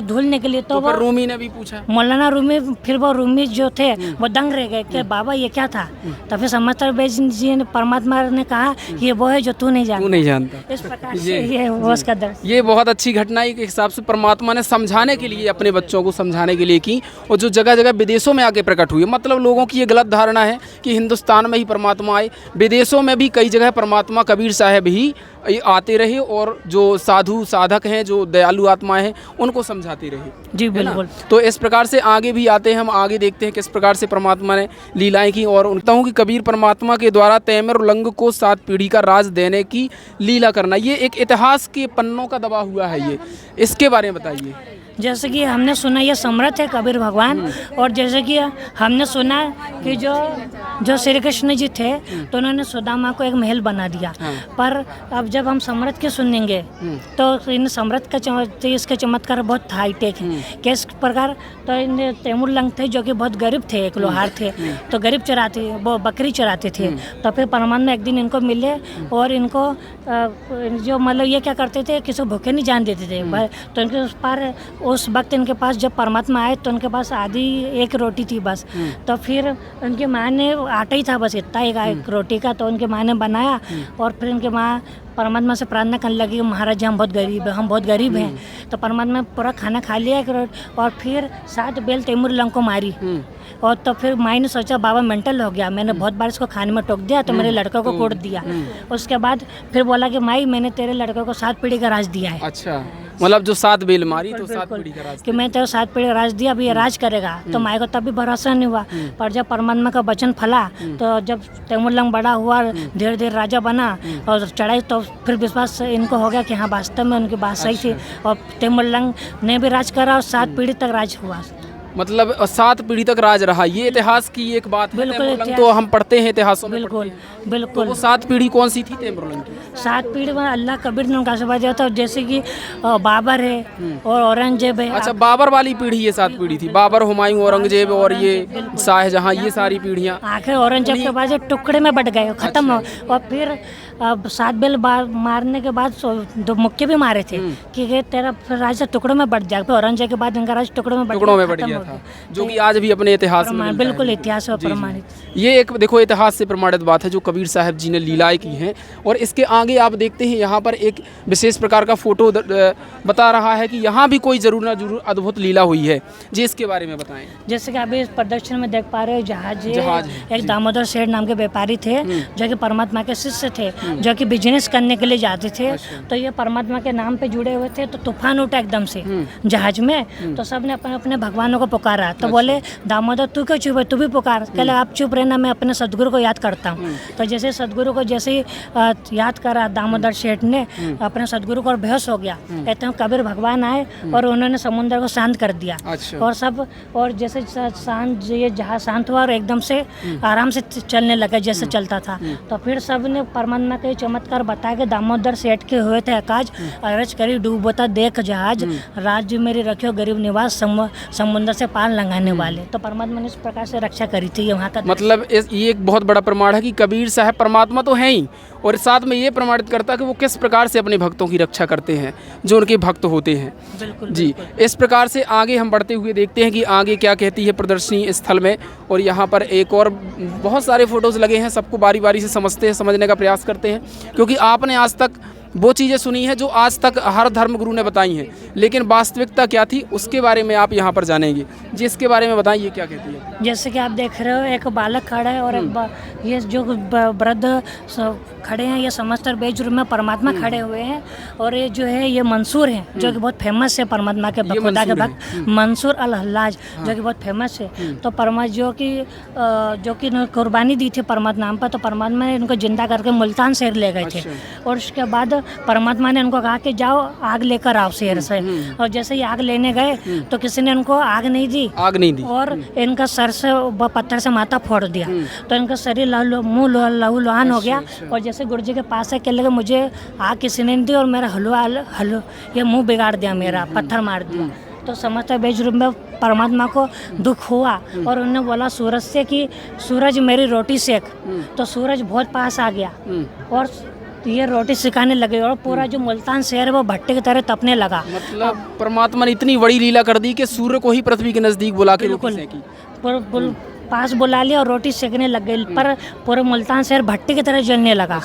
धूल निकली। तो फिर रूमी ने भी पूछा, मौलाना रूमी, फिर वो रूमी जो थे वो दंग रह गए कि बाबा ये क्या था। तो फिर समझतर बेज जी ने परमात्मा ने कहा ये वो है जो तू नहीं जानता। इस प्रकार से ये वो उसका दर्द। ये बहुत अच्छी घटना है, एक हिसाब से परमात्मा ने समझाने के लिए, अपने बच्चों को समझाने के लिए की, और जो जगह जगह विदेशों में आके प्रकट हुई। मतलब लोगों की ये गलत धारणा है कि हिंदुस्तान में ही परमात्मा आए, विदेशों में भी कई जगह परमात्मा कबीर साहब ही आते रहे और जो साधु साधक हैं, जो दयालु आत्माएं हैं, उनको समझाते रहे। जी बिल्कुल। तो इस प्रकार से आगे भी आते हैं, हम आगे देखते हैं किस प्रकार से परमात्मा ने लीलाएं की। और उनता हूँ कि कबीर परमात्मा के द्वारा तैमूर उलंग को 7 पीढ़ी का राज देने की लीला करना, ये एक इतिहास के पन्नों का दबा हुआ है। ये इसके बारे में बताइए। जैसे कि हमने सुना ये समर्थ है कबीर भगवान, और जैसे कि हमने सुना कि जो श्री कृष्ण जी थे तो उन्होंने सुदामा को एक महल बना दिया। पर अब जब हम समर्थ के सुनेंगे तो इन समर्थ का इसके चमत्कार बहुत हाईटेक है। किस प्रकार, तो इन तैमूर उलंग थे जो कि बहुत गरीब थे, एक लोहार थे, तो गरीब चराते, वो बकरी चराते थे। तो फिर परमात्मा एक दिन इनको मिले और इनको जो मतलब ये क्या करते थे, किसी को भूखे नहीं जान देते थे। तो इनके उस पार उस वक्त इनके पास जब परमात्मा आए तो उनके पास आधी एक रोटी थी बस। तो फिर उनकी माँ ने, आटा ही था बस इतना एक रोटी का, तो उनकी माँ ने बनाया और फिर उनकी माँ परमात्मा से प्रार्थना करने लगी, महाराज जी हम बहुत गरीब हैं। तो परमात्मा ने पूरा खाना खा लिया और फिर 7 बेल तैमूर उलंग को मारी। और तो फिर माई ने सोचा बाबा मेंटल हो गया, मैंने बहुत बार इसको खाने में टोक दिया तो मेरे लड़कों को कोड़ दिया। उसके बाद फिर बोला कि माई मैंने तेरे लड़कों को 7 पीढ़ी का राज दिया है। अच्छा, मतलब जो 7 बेल मारी तो 7 पीढ़ी का राज, कि मैं तेरे 7 पीढ़ी का राज दिया, अभी ये राज करेगा। तो माई को तब भी भरोसा नहीं हुआ। पर जब परमात्मा का वचन फला, तो जब तैमूर उलंग बड़ा हुआ, धीरे धीरे राजा बना और चढ़ाई, तो फिर विश्वास इनको हो गया कि हाँ वास्तव में उनकी बात सही थी। और तैमूर उलंग ने भी राज करा और 7 पीढ़ी तक राज हुआ। मतलब 7 पीढ़ी तक राज रहा। ये इतिहास की एक बात है। बिल्कुल, तैमूर उलंग तो हम पढ़ते हैं इतिहासों में। बिल्कुल तो वो 7 पीढ़ी कौन सी थी तैमूर उलंग की? 7 पीढ़ी में अल्लाह कबीर ने उनका आशीर्वाद दिया था। जैसे कि बाबर है और औरंगजेब है। अच्छा, बाबर वाली पीढ़ी ये 7 पीढ़ी थी, बाबर, हुमायूं, औरंगजेब और ये शाहजहां, ये सारी पीढ़ियाँ। आखिर औरंगजेब के बाद टुकड़े में बट गए, खत्म हो। और फिर 7 बेल मारने के बाद 2 मुक्के भी मारे थे कि तेरा फिर राज टुकड़ों में बट जाए। फिर औरंगजेब के बाद इनका राज टुकड़ों में बट गया था, जो कि आज भी अपने इतिहास में बिल्कुल इतिहास में प्रमाणित। ये एक देखो इतिहास से प्रमाणित बात है जो कबीर साहब जी ने लीलाएं की हैं। और इसके आगे आप देखते हैं यहाँ पर एक विशेष प्रकार का फोटो बता रहा है कि यहाँ भी कोई जरूर ना जरूर अद्भुत लीला हुई है जी, इसके बारे में बताएं। जैसे कि अभी इस प्रदर्शन में देख पा रहे हो, जहाज एक दामोदर सेठ नाम के व्यापारी थे जो कि परमात्मा के शिष्य थे, जो कि बिजनेस करने के लिए जाते थे। तो ये परमात्मा के नाम पे जुड़े हुए थे। तो तूफान उठा एकदम से जहाज में, तो सब ने अपने अपने भगवानों को पुकारा। तो बोले दामोदर तू क्यों चुप है, तू भी पुकार। कहले आप चुप रहना, मैं अपने सदगुरु को याद करता हूँ। तो जैसे सदगुरु को जैसे याद करा दामोदर सेठ ने अपने सदगुरु को, और बेहोश हो गया। कहते हैं कबीर भगवान आए और उन्होंने समुद्र को शांत कर दिया। और सब, और जैसे शांत, ये जहाज शांत हुआ और एकदम से आराम से चलने लगा जैसे चलता था। तो फिर सब ने परमात्मा के चमत्कार बता के दामोदर सेठ के हुए थे अकाज, अरज करी डूबता देख जहाज, राज्य मेरी रखियो गरीब निवास, समुद्र से पार लंघाने वाले। तो परमात्मा ने इस प्रकार से रक्षा करी थी वहाँ का। मतलब ये एक बहुत बड़ा प्रमाण है कि कबीर साहब परमात्मा तो हैं ही, और साथ में ये प्रमाणित करता है कि वो किस प्रकार से अपने भक्तों की रक्षा करते हैं जो उनके भक्त होते हैं। बिल्कुल जी, इस प्रकार से आगे हम बढ़ते हुए देखते हैं कि आगे क्या कहती है प्रदर्शनी स्थल में। और यहाँ पर एक और बहुत सारे फोटोज़ लगे हैं, सबको बारी बारी से समझने का प्रयास करते हैं, क्योंकि आपने आज तक वो चीज़ें सुनी हैं जो आज तक हर धर्मगुरु ने बताई हैं, लेकिन वास्तविकता क्या थी उसके बारे में आप यहाँ पर जानेंगे। जी, इसके बारे में बताइए, क्या कहती है? जैसे कि आप देख रहे हो, एक बालक खड़ा है और एक ये जो वृद्ध खड़े हैं, ये समस्तर बेज रूप में परमात्मा खड़े हुए हैं। और ये जो है ये मंसूर हैं जो कि बहुत फेमस है परमात्मा के खुदा के भक्त, मंसूर अल हल्लाज जो कि बहुत फेमस है। तो जो कि कुर्बानी दी थी परमात्मा नाम पर, तो परमात्मा ने इनको जिंदा करके मुल्तान शहर ले गए थे। और उसके बाद परमात्मा ने उनको कहा कि जाओ आग लेकर आओ शहर से। और जैसे ही आग लेने गए तो किसी ने उनको आग नहीं दी और इनका सर से पत्थर से माथा फोड़ दिया। तो इनका शरीर मुँह लहू लुहान हो गया। और जैसे गुरु जी के पास है, कहने लगे मुझे आग किसी ने नहीं दी और मेरा हलवा ये मुँह बिगाड़ दिया, मेरा पत्थर मार दिया। तो समझता बेज रूप में परमात्मा को दुख हुआ और उन्होंने बोला सूरज से कि सूरज मेरी रोटी सेक। तो सूरज बहुत पास आ गया और ये रोटी सिखाने लगे और पूरा जो मुल्तान शहर है वो भट्टे की तरह तपने लगा। मतलब परमात्मा ने इतनी बड़ी लीला कर दी कि सूर्य को ही पृथ्वी के नजदीक बुला के रोटी सेकी। पास बुला लिया और रोटी सेकने लग गई, पर पूरे मुल्तान शहर भट्टी की तरह जलने लगा।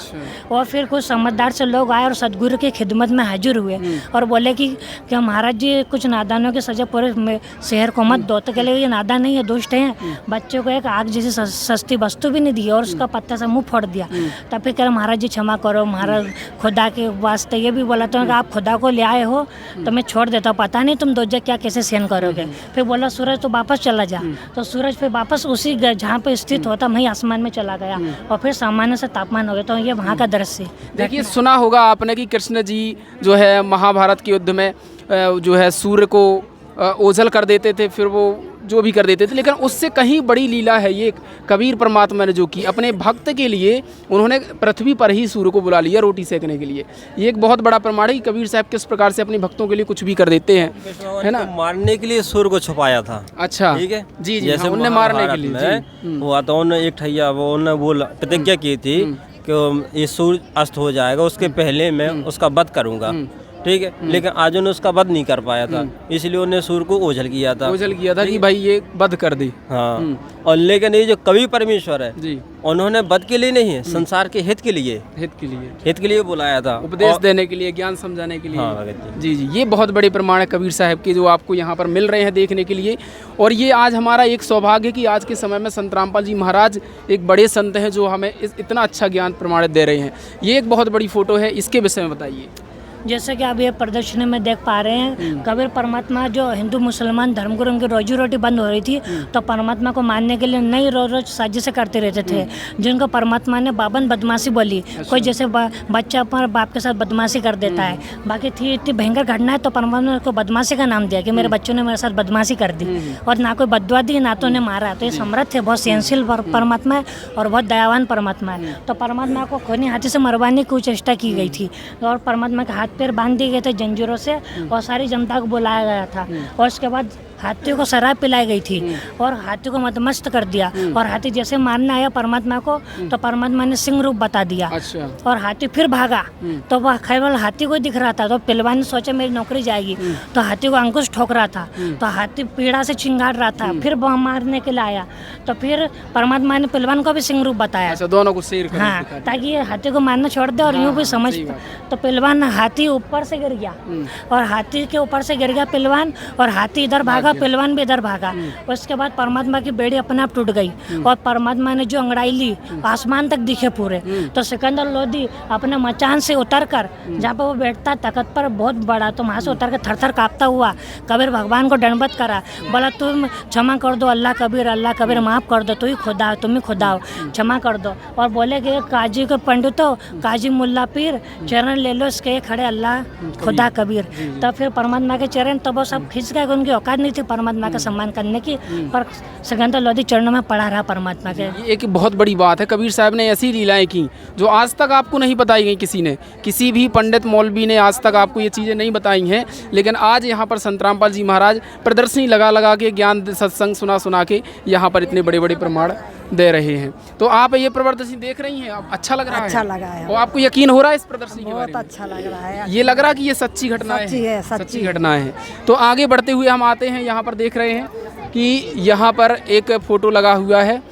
और फिर कुछ समझदार से लोग आए और सदगुरु की खिदमत में हाजिर हुए और बोले कि महाराज जी कुछ नादानों की सजा पूरे शहर को मत दो। तो कहले ये नादान नहीं है, दुष्ट हैं, बच्चों को एक आग जैसी सस्ती वस्तु भी नहीं दी और उसका पत्ता से मुंह फोड़ दिया। तब फिर कह महाराज जी क्षमा करो, महाराज खुदा के वास्ते। ये भी बोला तो आप खुदा को ले आए हो तो मैं छोड़ देता हूँ, पता नहीं तुम दोजख क्या कैसे सहन करोगे। फिर बोला सूरज तो वापस चला जा। तो सूरज फिर वापस उसी जहाँ पे स्थित होता वहीं आसमान में चला गया और फिर सामान्य से तापमान हो गया। तो ये वहाँ का दृश्य। देखिए सुना होगा आपने कि कृष्ण जी जो है महाभारत के युद्ध में जो है सूर्य को ओझल कर देते थे, फिर वो जो भी कर देते थे, लेकिन उससे कहीं बड़ी लीला है ये कबीर परमात्मा ने जो की अपने भक्त के लिए उन्होंने पृथ्वी पर ही सूर्य को बुला लिया रोटी सेकने के लिए। ये एक बहुत बड़ा प्रमाण है कि कबीर साहब किस प्रकार से अपने भक्तों के लिए कुछ भी कर देते हैं, है ना। मारने के लिए सूर्य को छुपाया था। अच्छा, ठीक है जी जी, जैसे उन्हें मारने के लिए हुआ तो उन्होंने एक ठैया वो उन्होंने बोला प्रतिज्ञा की थी कि ये सूर्य अस्त हो जाएगा उसके पहले मैं उसका वध करूंगा, ठीक है। लेकिन आज उन्होंने उसका वध नहीं कर पाया था, इसलिए उन्होंने सूर्य को ओझल किया था कि भाई ये वध कर दे। हाँ, और लेकिन ये जो कवि परमेश्वर है जी, उन्होंने वध के लिए नहीं है, संसार के हित के लिए बुलाया था, उपदेश देने के लिए, ज्ञान समझाने के लिए। हाँ, जी जी, ये बहुत बड़े प्रमाण है कबीर साहब के जो आपको यहाँ पर मिल रहे हैं देखने के लिए। और ये आज हमारा एक सौभाग्य है कि आज के समय में संत रामपाल जी महाराज एक बड़े संत हैं जो हमें इतना अच्छा ज्ञान प्रमाणित दे रहे हैं। ये एक बहुत बड़ी फोटो है, इसके विषय में बताइए। जैसे कि आप ये प्रदर्शनी में देख पा रहे हैं, कबीर परमात्मा जो हिंदू मुसलमान धर्मगुरुओं की रोजी रोटी बंद हो रही थी तो परमात्मा को मानने के लिए नई रोज साजिशें करते रहते थे, जिनको परमात्मा ने बाबन बदमाशी बोली। कोई जैसे बच्चा अपने बाप के साथ बदमाशी कर देता है, बाकी थी इतनी भयंकर घटना है तो परमात्मा को बदमाशी का नाम दिया कि मेरे बच्चों ने मेरे साथ बदमाशी कर दी और ना कोई बददुआ दी ना तो उन्हें मारा। तो ये समर्थ है, बहुत सहनशील परमात्मा है और बहुत दयावान परमात्मा है। तो परमात्मा को खूनी हाथी से मरवाने की चेष्टा की गई थी और परमात्मा के हाथ पैर बांध दिए गए थे जंजीरों से और सारी जनता को बुलाया गया था और उसके बाद हाथियों को शराब पिलाई गई थी और हाथी को मदमस्त कर दिया और हाथी जैसे मारने आया परमात्मा को तो परमात्मा ने सिंह रूप बता दिया। अच्छा। और हाथी फिर भागा तो वह केवल हाथी को दिख रहा था तो पहलवान ने सोचा मेरी नौकरी जाएगी तो हाथी को अंकुश ठोक रहा था तो हाथी पीड़ा से चिंगाड़ रहा था, फिर वह मारने के लिए आया तो फिर परमात्मा ने पहलवान को भी सिंह रूप बताया। अच्छा, दोनों को शेर हाँ, ताकि ये हाथी को मारना छोड़ दे और यूँ भी समझ। तो पहलवान हाथी ऊपर से गिर गया और हाथी के ऊपर से गिर गया पहलवान और हाथी इधर भागा, पहलवान भी इधर भागा। उसके बाद परमात्मा की बेड़ी अपने आप टूट गई और परमात्मा ने जो अंगड़ाई ली आसमान तक दिखे पूरे। तो सिकंदर लोधी अपने मचान से उतर कर जहाँ पर वो बैठता तख्त पर बहुत बड़ा, तो वहाँ से उतर कर थर थर काँपता हुआ कबीर भगवान को दंडवत करा, बोला तुम क्षमा कर दो अल्लाह कबीर माफ़ कर दो, तुम ही खुदा हो, क्षमा कर दो। और बोले कि काजी के पंडितों, काजी मुल्ला पीर, चरण ले लो इसके खड़े अल्लाह खुदा कबीर। तब फिर परमात्मा के चरण तब वो सब खिंच गए, उनकी औकात नहीं थी परमात्मा का सम्मान करने की, पर सिकंदर लोधी चरणों में पड़ा रहा परमात्मा के। ये एक बहुत बड़ी बात है, कबीर साहब ने ऐसी लीलाएं की जो आज तक आपको नहीं बताई गई किसी ने, किसी भी पंडित मौलवी ने आज तक आपको ये चीज़ें नहीं बताई हैं। लेकिन आज यहाँ पर संत रामपाल जी महाराज प्रदर्शनी लगा के ज्ञान सत्संग सुना के यहाँ पर इतने बड़े बड़े प्रमाण दे रहे हैं। तो आप ये प्रदर्शनी देख रही हैं, अच्छा लग रहा है? अच्छा लगा है। और आपको यकीन हो रहा है इस प्रदर्शनी के बारे में? बहुत अच्छा लग रहा है। ये लग रहा है कि ये सच्ची घटना है, सच्ची घटना है। तो आगे बढ़ते हुए हम आते हैं, यहाँ पर देख रहे हैं कि यहाँ पर एक फ़ोटो लगा हुआ है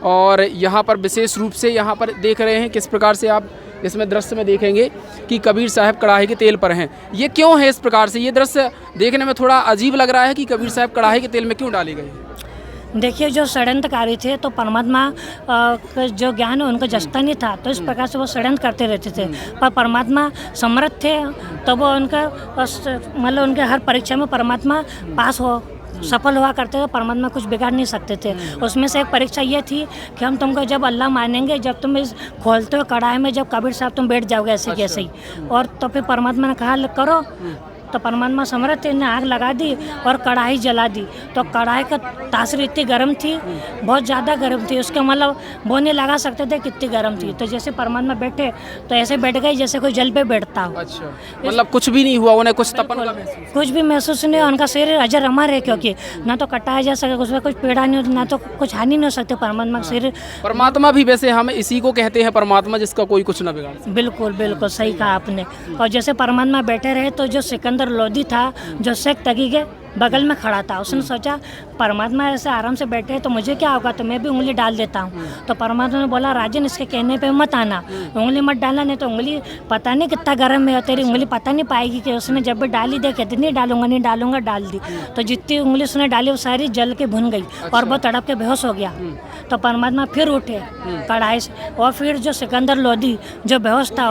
और यहाँ पर विशेष रूप से यहाँ पर देख रहे हैं किस प्रकार से आप इसमें दृश्य में देखेंगे कि कबीर साहब कड़ाहे के तेल पर हैं। ये क्यों है इस प्रकार से? ये दृश्य देखने में थोड़ा अजीब लग रहा है कि कबीर साहब कड़ाहे के तेल में क्यों डाले गए हैं? देखिए, जो षड्यंत्रकारी थे तो परमात्मा का जो ज्ञान है उनको जचता नहीं था, तो इस प्रकार से वो षड्यंत्र करते रहते थे। पर परमात्मा समर्थ थे तो वो उनका मतलब उनके हर परीक्षा में परमात्मा पास हो सफल हुआ करते थे, परमात्मा कुछ बिगाड़ नहीं सकते थे। उसमें से एक परीक्षा ये थी कि हम तुमको जब अल्लाह मानेंगे, जब तुम इस खोलते हो कढ़ाई में जब कबीर साहब तुम बैठ जाओगे ऐसे की ऐसे ही, और तो फिर परमात्मा ने कहा करो तो परमात्मा समर्थ थे, ने आग लगा दी और कढ़ाई जला दी। तो कढ़ाई का तासीर इतनी गर्म थी, बहुत ज़्यादा गर्म थी, उसका मतलब वो नहीं लगा सकते थे कितनी गर्म थी। तो जैसे परमात्मा बैठे तो ऐसे बैठ गए जैसे कोई जल पे बैठता हो। अच्छा, मतलब कुछ भी नहीं हुआ, उन्हें कुछ तपन का महसूस? कुछ भी महसूस नहीं, उनका शरीर अजर अमर है, क्योंकि ना तो कटाया जा सके, उसमें कुछ पीड़ा नहीं होती, ना तो कुछ हानि नहीं हो सकती। परमात्मा का शरीर परमात्मा भी वैसे हम इसी को कहते हैं परमात्मा, जिसका कोई कुछ ना बिगाड़ सके। बिल्कुल बिल्कुल सही कहा आपने। और जैसे परमात्मा बैठे रहे तो जो सिकंदर लोधी था, जो शेख तगी के बगल में खड़ा था, उसने सोचा परमात्मा ऐसे आराम से बैठे हैं तो मुझे क्या होगा, तो मैं भी उंगली डाल देता हूँ। तो परमात्मा ने बोला राजन इसके कहने पे मत आना, उंगली मत डालना, नहीं तो उंगली पता नहीं कितना गर्म है, तेरी उंगली पता नहीं पाएगी। कि उसने जब भी डाली दे कहती नहीं डालूंगा नहीं डालूंगा, डाल दी। तो जितनी उंगली उसने डाली वो सारी जल के भुन गई और वो तड़प के बेहोश हो गया। तो परमात्मा फिर उठे कढ़ाई से, और फिर जो सिकंदर लोधी जो बेहोश था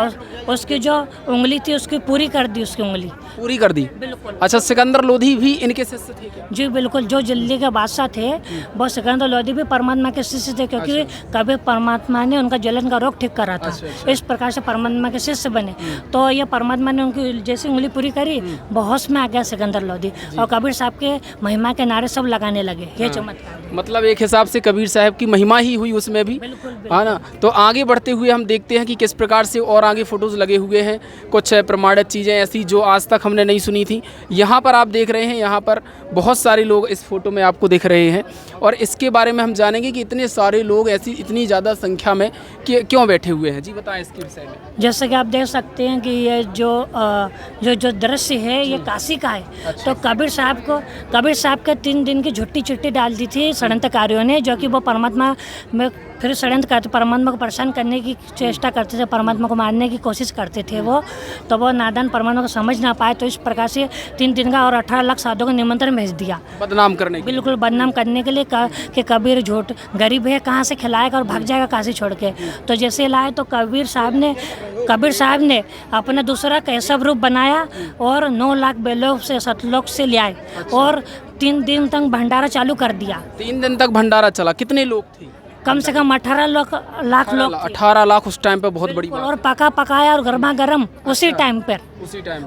उसकी जो उंगली थी उसकी पूरी कर दी, उसकी उंगली पूरी कर दी। बिल्कुल। अच्छा, सिकंदर लोधी भी इनके शिष्य थे क्या? जी बिल्कुल, जो दिल्ली के बादशाह थे वो सिकंदर लोधी भी परमात्मा के शिष्य थे, क्योंकि कभी परमात्मा ने उनका जलन का रोग ठीक करा था। इस प्रकार से परमात्मा के शिष्य बने। तो ये परमात्मा ने उनकी जैसी उंगली पूरी करी, बहुत में आ गया सिकंदर लोधी, और कबीर साहब के महिमा के नारे सब लगाने लगे। ये चमत्कार मतलब एक हिसाब से कबीर साहब की महिमा ही हुई उसमें भी, है ना। तो आगे बढ़ते हुए हम देखते हैं कि किस प्रकार से और आगे फोटोज़ लगे हुए हैं, कुछ प्रमाणित चीज़ें ऐसी जो आज तक हमने नहीं सुनी थी। यहाँ पर आप देख रहे हैं, यहाँ पर बहुत सारे लोग इस फोटो में आपको दिख रहे हैं, और इसके बारे में हम जानेंगे कि इतने सारे लोग ऐसी इतनी ज़्यादा संख्या में क्यों बैठे हुए हैं। जी बताएं इसके विषय में। जैसे कि आप देख सकते हैं कि ये जो दृश्य है ये काशी का है। तो कबीर साहब के 3 दिन की झुट्टी चिट्ठी डाल दी थी षड्यंत्रकारियों ने, जो कि वो परमात्मा में फिर षड्यंत्र करते, परमात्मा को परेशान करने की चेष्टा करते थे, परमात्मा को मारने की कोशिश करते थे वो। तो वो नादान परमात्मा को समझ ना पाए, तो इस प्रकार से 3 दिन का और 18 लाख साधुओं को निमंत्रण भेज दिया, बदनाम करने के लिए। बिल्कुल बदनाम करने के लिए कि कबीर झूठ गरीब है, कहाँ से खिलाएगा और भाग जाएगा काशी छोड़ के। तो जैसे लाए तो कबीर साहब ने अपना दूसरा कैसव रूप बनाया और 9 लाख बेलोक से सतलोक से ले आए, और 3 दिन तक भंडारा चालू कर दिया। 3 दिन तक भंडारा चला। कितने लोग थे? कम से कम 18 लाख लोग थे। 18 लाख उस टाइम पे बहुत बड़ी बात। और पकाया और गर्मा गर्म उसी टाइम पर।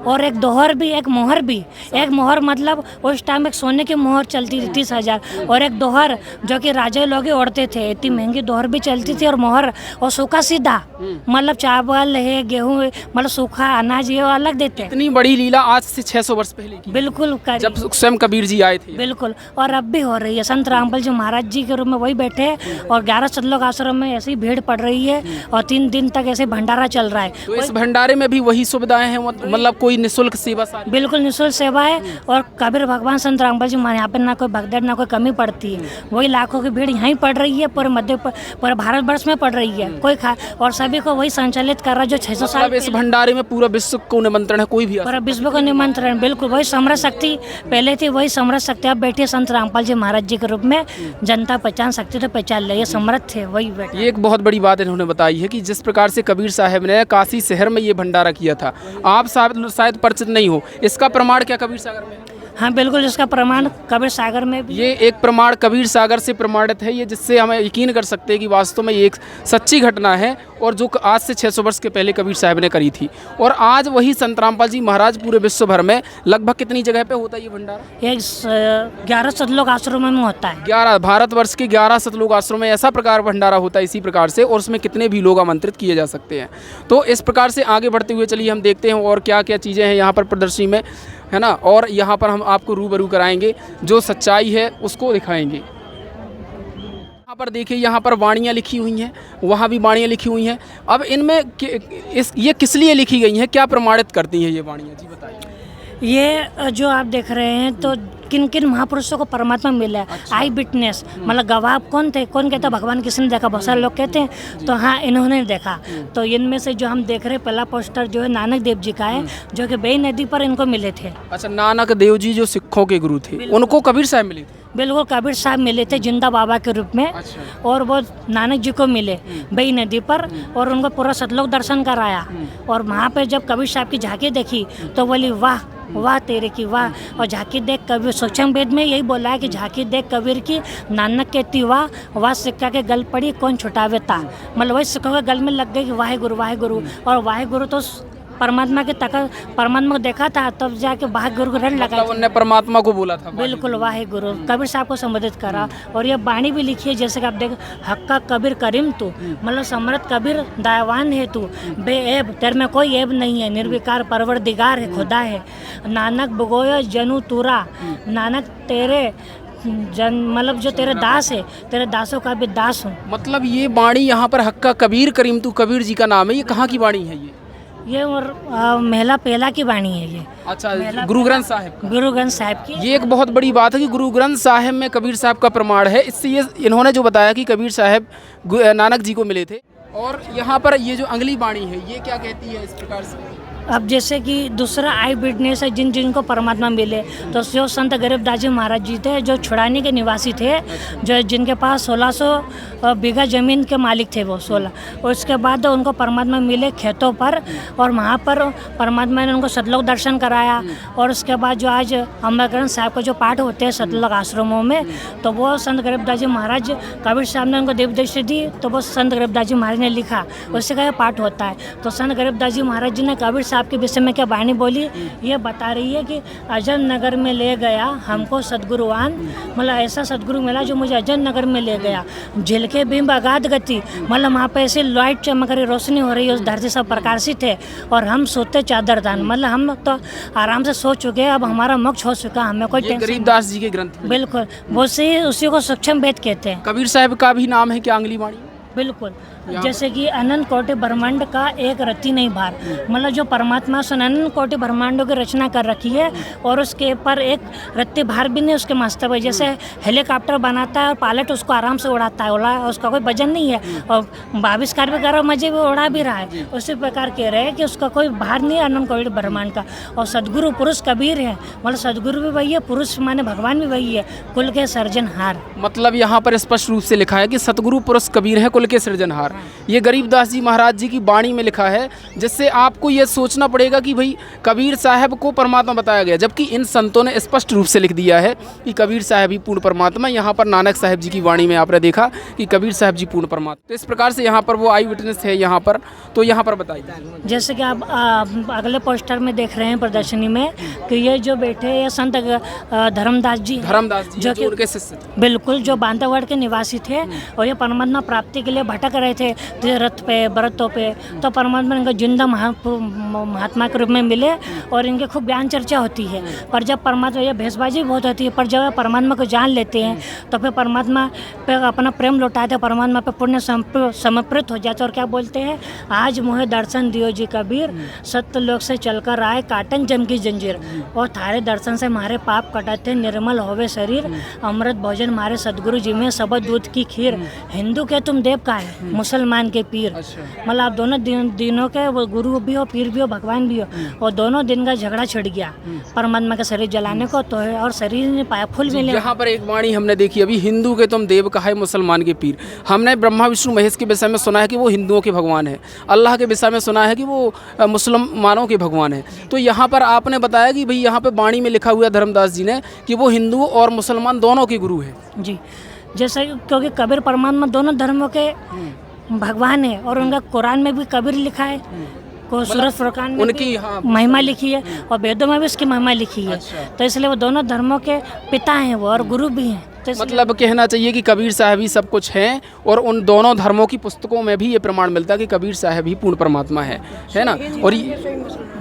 और एक दोहर भी, एक मोहर भी। एक मोहर मतलब उस टाइम एक सोने की मोहर चलती थी 30,000, और एक दोहर जो कि राजा लोग ही ओढ़ते थे, इतनी महंगी दोहर भी चलती थी। और मोहर और सूखा सीधा, मतलब चावल है, गेहूँ, मतलब सूखा अनाज ये अलग देते। इतनी बड़ी लीला आज से 600 वर्ष पहले की, बिल्कुल जब स्वयं कबीर जी आए थे। बिल्कुल, और अब भी हो रही है। संत रामपाल जी महाराज जी के रूप में वही बैठे हैं, और 11 सतलोक आश्रम में ऐसी भीड़ पड़ रही है, और 3 दिन तक ऐसे भंडारा चल रहा है। तो इस भंडारे में भी वही सुविधाएं हैं, मतलब कोई निःशुल्क सेवा सारी? बिल्कुल निःशुल्क सेवा है, और कबीर भगवान संत रामपाल जी यहाँ पे ना कोई भगदड़ ना कोई कमी पड़ती है। वही लाखों की भीड़ यहाँ ही पड़ रही है, पूरे भारतवर्ष में पड़ रही है। कोई और सभी को वही संचालित कर रहा है जो 600 साल। इस भंडारे में पूरा विश्व को निमंत्रण है, कोई भी पूरा विश्व को निमंत्रण। बिल्कुल वही समरथ शक्ति पहले थी, वही समरथ शक्ति अब बैठी है संत रामपाल जी महाराज जी के रूप में। जनता पहचान सकती तो पहचान ले, ये समरथ थे वही बैठे। ये एक बहुत बड़ी बात इन्होंने बताई है कि जिस प्रकार से कबीर साहब ने काशी शहर में ये भंडारा किया था, आप शायद परिचित नहीं हो, इसका प्रमाण क्या कबीर सागर में? हाँ बिल्कुल, इसका प्रमाण कबीर सागर में भी। ये एक प्रमाण कबीर सागर से प्रमाणित है, ये जिससे हमें यकीन कर सकते हैं कि वास्तव में ये एक सच्ची घटना है, और जो आज से 600 वर्ष के पहले कबीर साहब ने करी थी। और आज वही संत रामपाल जी महाराज पूरे विश्व भर में लगभग कितनी जगह पे होता है ये भंडारा? ये 11 सतलोक आश्रमों में होता है। 11 भारतवर्ष के 11 सतलोक आश्रमों में ऐसा प्रकार भंडारा होता है इसी प्रकार से, और उसमें कितने भी लोग आमंत्रित किए जा सकते हैं। तो इस प्रकार से आगे बढ़ते हुए चलिए हम देखते हैं और क्या क्या चीज़ें हैं यहाँ पर प्रदर्शनी में, है ना। और यहाँ पर हम आपको रूबरू कराएंगे, जो सच्चाई है उसको दिखाएंगे। यहाँ पर देखिए, यहाँ पर वाणियाँ लिखी हुई हैं, वहाँ भी वाणियाँ लिखी हुई हैं। अब इनमें ये किस लिए लिखी गई हैं, क्या प्रमाणित करती हैं ये वाणियाँ? जी बताइए। ये जो आप देख रहे हैं तो किन किन महापुरुषों को परमात्मा मिला है। अच्छा। आई विटनेस मतलब गवाह कौन थे, कौन कहता भगवान किसने देखा, बहुत सारे लोग कहते हैं, तो हाँ इन्होंने देखा। तो इनमें से जो हम देख रहे हैं पहला पोस्टर जो है नानक देव जी का है, जो कि बेई नदी पर इनको मिले थे। अच्छा, नानक देव जी जो सिखों के गुरु थे, उनको कबीर साहब मिले थे? बिल्कुल, कबीर साहब मिले थे जिंदा बाबा के रूप में। अच्छा। और वो नानक जी को मिले बेई नदी पर, और उनको पूरा सतलोक दर्शन कराया। और वहाँ पे जब कबीर साहब की झांकी देखी तो बोली वाह वाह तेरे की वाह। और झांकी देख कबीर, सूक्ष्म वेद में यही बोला है कि झांकी देख कबीर की, नानक कहती वाह सिक्का के गल पड़ी कौन छुटावे ता। मतलब वही सिक्कों के गल में लग गई कि वाहे गुरु। और वाहे गुरु तो परमात्मा को देखा था, तब जाके वाहे गुरु को रण लगा। मतलब उनने परमात्मा को बोला था। बिल्कुल वाहे गुरु कबीर साहब को संबोधित करा। और ये बाणी भी लिखी है, जैसे कि आप देख, हक्का कबीर करीम तू, मतलब समर्थ कबीर दयावान है तू, बेऐब तेरे में कोई ऐब नहीं है, निर्विकार परवरदिगार है, खुदा है, नानक बगोया जनु तूरा, नानक तेरे मतलब जो तेरे दास है, तेरे दासों का भी दास हूँ। मतलब ये बाणी यहाँ पर हक्का कबीर करीम तू, कबीर जी का नाम है। ये कहाँ की बाणी है ये और मेला पेला की बाणी है ये। अच्छा, गुरु ग्रंथ साहिब का। गुरु ग्रंथ साहिब की। ये एक बहुत बड़ी बात है कि गुरु ग्रंथ साहिब में कबीर साहब का प्रमाण है। इससे ये इन्होंने जो बताया कि कबीर साहब नानक जी को मिले थे। और यहाँ पर ये जो अगली बाणी है, ये क्या कहती है इस प्रकार से? अब जैसे कि दूसरा आई विटनेस है जिनको परमात्मा मिले, तो जो संत गरीबदास जी महाराज जी थे, जो छुड़ानी के निवासी थे, जो जिनके पास 1600 बीघा ज़मीन के मालिक थे वो 16। उसके बाद उनको परमात्मा मिले खेतों पर, और वहाँ पर परमात्मा ने उनको सतलोक दर्शन कराया। और उसके बाद जो आज अमर ग्रंथ साहब का जो पाठ होते हैं सतलोक आश्रमों में, तो वो संत गरीबदास जी महाराज, कबीर साहब ने उनको देव दृष्टि दी, तो वो संत गरीबदास जी महाराज ने लिखा, उससे का पाठ होता है। तो संत गरीबदास जी महाराज जी ने कबीर साहब के विषय में क्या बाणी बोली, ये बता रही है कि अजन नगर में ले गया हमको सदगुरुवान, मतलब ऐसा सदगुरु मिला जो मुझे अजन नगर में ले गया, झिलके बिंब अगाध गति, मतलब वहाँ पे ऐसी लाइट चमक रही, रोशनी हो रही है, उस धरती सब प्रकाशित है, और हम सोते चादर दान, मतलब हम तो आराम से सो चुके हैं, अब हमारा मोक्ष हो चुका, हमें कोई टेंशन। गरीबदास जी के ग्रंथ। बिल्कुल, वो उसी को सूक्ष्म वेद कहते हैं। कबीर साहब का भी नाम है क्या अगली बाणी? बिल्कुल, जैसे कि अनंत कोटि ब्रह्मांड का एक रत्ती नहीं भार, मतलब जो परमात्मा से अनंत कोटि ब्रह्मांडों की रचना कर रखी है, और उसके ऊपर एक रत्ती भार भी नहीं उसके मस्तक पर। जैसे हेलीकॉप्टर बनाता है और पायलट उसको आराम से उड़ाता है, उसका कोई वजन नहीं है, और आविष्कार भी कर रहा है, मजे भी उड़ा भी रहा है। उसी प्रकार कह रहे हैं कि उसका कोई भार नहीं है अनंत कोटि ब्रह्मांड का। और सदगुरु पुरुष कबीर है, मतलब सदगुरु भी वही है, पुरुष माने भगवान भी वही है, कुल के सृजनहार। मतलब यहाँ पर स्पष्ट रूप से लिखा है कि सतगुरु पुरुष कबीर है, कुल के सृजनहार। ये गरीबदास जी महाराज जी की बाणी में लिखा है, जिससे आपको ये सोचना पड़ेगा कि भाई कबीर साहब को परमात्मा बताया गया, जबकि इन संतों ने स्पष्ट रूप से लिख दिया है कि कबीर साहब ही पूर्ण परमात्मा। यहाँ पर नानक साहब जी की वाणी में आपने देखा कि कबीर साहब जी पूर्ण परमात्मा। तो इस प्रकार से यहाँ पर वो आई विटनेस है यहाँ पर। तो यहाँ पर बताइए, जैसे कि आप अगले पोस्टर में देख रहे हैं प्रदर्शनी में, कि ये जो बैठे हैं ये संत धर्मदास जी जो कि उनके शिष्य थे। बिल्कुल, जो बांधवगढ़ के निवासी थे, और ये परमात्मा प्राप्ति के लिए भटक रहे थे रथ पे व्रतों पे। तो परमात्मा इनको जिंदा महात्मा के रूप में मिले, और इनके खूब ज्ञान चर्चा होती है। पर जब परमात्मा, ये भेसबाजी बहुत होती है, पर जब परमात्मा को जान लेते हैं तो फिर परमात्मा पे अपना प्रेम लौटाते, परमात्मा पे पुण्य समर्पित हो जाते, और क्या बोलते हैं, आज मुझे दर्शन दियो जी कबीर, सत्य लोक से चलकर आए काटन जम की जंजीर, और थारे दर्शन से हमारे पाप कटते, निर्मल होवे शरीर, अमृत भोजन हमारे सदगुरु जी में, सब दूध की खीर। हिंदू के तुम देव का है, मुसलमान के पीर। मतलब आप दोनों दिनों के वो गुरु भी हो, पीर भी हो, भगवान भी हो, और दोनों दिन का झगड़ा छिड़ गया परमात्मा का शरीर जलाने को, तो है, और शरीर ने पाया फूल मिले। यहाँ पर एक वाणी हमने देखी अभी, हिंदू के तुम देव कहा है, मुसलमान के पीर। हमने ब्रह्मा विष्णु महेश के विषय में सुना है कि वो हिंदुओं के भगवान है, अल्लाह के विषय में सुना है कि वो मुसलमानों के भगवान है। तो यहाँ पर आपने बताया कि भाई यहाँ पे वाणी में लिखा हुआ धर्मदास जी ने कि वो हिंदू और मुसलमान दोनों के गुरु है जी। जैसे क्योंकि कबीर परमात्मा दोनों धर्मों के भगवान है, और उनका कुरान में भी कबीर लिखा है, को सूरत फुरकान में उनकी महिमा लिखी है, और वेदों में भी उसकी महिमा लिखी है। तो इसलिए वो दोनों धर्मों के पिता हैं वो, और गुरु भी हैं। तो मतलब कहना चाहिए कि कबीर साहब ही सब कुछ हैं, और उन दोनों धर्मों की पुस्तकों में भी ये प्रमाण मिलता है कि कबीर साहब ही पूर्ण परमात्मा है ना। और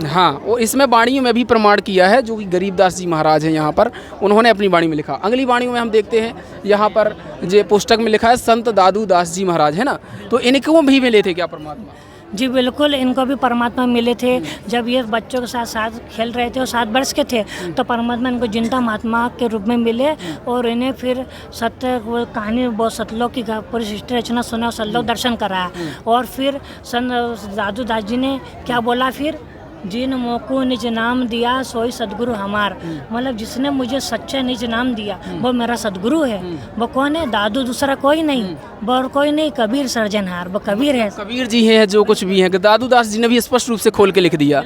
हाँ, और इसमें वाणियों में भी प्रमाण किया है, जो कि गरीबदास जी महाराज हैं यहाँ पर, उन्होंने अपनी वाणी में लिखा। अगली वाणियों में हम देखते हैं यहाँ पर जो पुस्तक में लिखा है संत दादू दास जी महाराज, है ना। तो इनको भी मिले थे क्या परमात्मा? जी बिल्कुल, इनको भी परमात्मा मिले थे। जब ये बच्चों के साथ साथ खेल रहे थे और 7 वर्ष के थे, तो परमात्मा इनको जिंदा महात्मा के रूप में मिले, और इन्हें फिर सत्य कहानी वो सतलोक की पूरी सृष्टि रचना सुना, सतलोक दर्शन कराया। और फिर दादू दास जी ने क्या बोला फिर, जिन मोको निज नाम दिया सोई सदगुरु हमार, मतलब जिसने मुझे सच्चा निज नाम दिया वो मेरा सदगुरु है। वो कौन है? दादू, दूसरा कोई नहीं, वो और कोई नहीं, कबीर सृजनहार, वो कबीर है, कबीर जी हैं जो कुछ भी हैं। दादू दास जी ने भी स्पष्ट रूप से खोल के लिख दिया।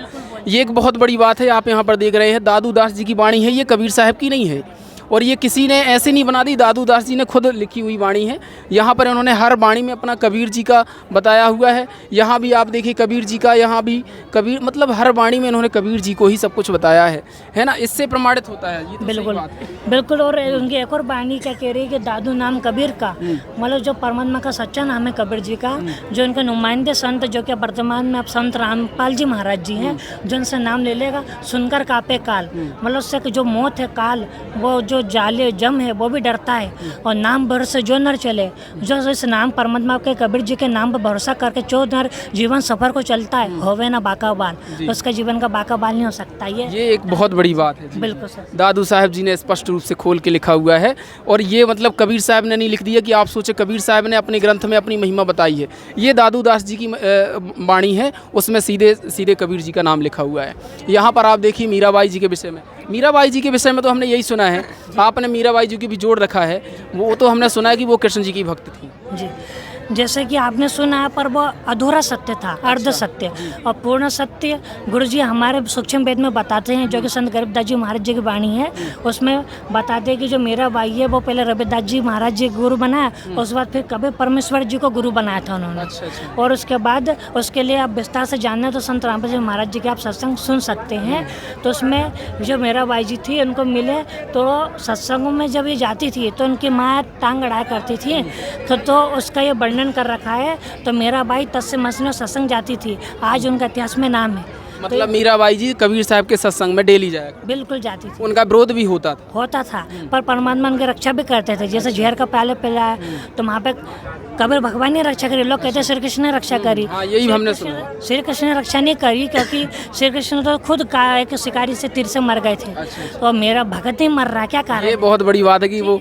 ये एक बहुत बड़ी बात है, आप यहाँ पर देख रहे हैं दादू दास जी की वाणी है, ये कबीर साहब की नहीं है। और ये किसी ने ऐसे नहीं बना दी, दादू दास जी ने खुद लिखी हुई वाणी है। यहाँ पर इन्होंने हर वाणी में अपना कबीर जी का बताया हुआ है। यहाँ भी आप देखिए कबीर जी का, यहाँ भी कबीर, मतलब हर वाणी में इन्होंने कबीर जी को ही सब कुछ बताया है ना। इससे प्रमाणित होता है, ये तो बिल्कुल सही बात है। बिल्कुल। और उनकी एक और वाणी क्या कह रही है कि दादू नाम कबीर का, मतलब जो परमात्मा का सच्चा नाम है कबीर जी का, जो उनके नुमाइंदे संत जो कि वर्तमान में अब संत रामपाल जी महाराज जी हैं, जो उनसे नाम ले लेगा सुनकर कापे काल, मतलब उससे जो मौत है काल, वो जो जाले जम है वो भी डरता है। और नाम भरोसे जो नर चले, जो इस नाम परमात्मा के कबीर जी के नाम पर भरोसा करके जो नर जीवन सफर को चलता है, होवे ना बाका बाल, उसका जीवन का बाका बाल नहीं हो सकता। ये एक बहुत बड़ी बात है। बिल्कुल सर, दादू साहब जी ने स्पष्ट रूप से खोल के लिखा हुआ है। और ये मतलब कबीर साहब ने नहीं लिख दिया कि आप सोचे कबीर साहब ने अपने ग्रंथ में अपनी महिमा बताई है। ये दादू दास जी की वाणी है, उसमें सीधे सीधे कबीर जी का नाम लिखा हुआ है। यहाँ पर आप देखिए मीराबाई जी के विषय में, मीराबाई जी के विषय में तो हमने यही सुना है, आपने मीराबाई जी की भी जोड़ रखा है, वो तो हमने सुना है कि वो कृष्ण जी की भक्त थी जी। जैसे कि आपने सुना है, पर वो अधूरा सत्य था, अर्ध सत्य। और पूर्ण सत्य गुरु जी हमारे सूक्ष्म वेद में बताते हैं, जो कि संत गरीबदास जी महाराज जी की वाणी है। उसमें बताते हैं कि जो मीराबाई है वो पहले रविदास जी महाराज जी गुरु बनाया, उसके बाद फिर कबीर परमेश्वर जी को गुरु बनाया था उन्होंने। और उसके बाद उसके लिए आप विस्तार से जानना तो संत रामपाल जी महाराज जी के आप सत्संग सुन सकते हैं। तो उसमें जो मीराबाई जी थी उनको मिले तो सत्संगों में जब ये जाती थी तो उनकी माँ टांग अड़ाया करती थी, तो उसका ये वर्णन कर रखा है। तो मीराबाई तत्से मसने सत्संग जाती थी, आज उनका इतिहास में नाम है। मतलब मीराबाई जी कबीर साहब के सत्संग में डेली जाया, बिल्कुल जाती थी। उनका विरोध भी होता था, पर परमात्मा उनकी रक्षा भी करते थे। जैसे जहर का प्याला पिलाया तो वहाँ पे कबीर भगवान ने रक्षा करी, लोग कहते हैं श्री कृष्ण ने रक्षा करी। हाँ, यही हमने सुना। श्री कृष्ण ने रक्षा नहीं करी, क्योंकि श्री कृष्ण तो खुद एक शिकारी से तीर से मर गए थे। तो मेरा भगत ही मर रहा, क्या कारण? ये बहुत बड़ी बात है कि वो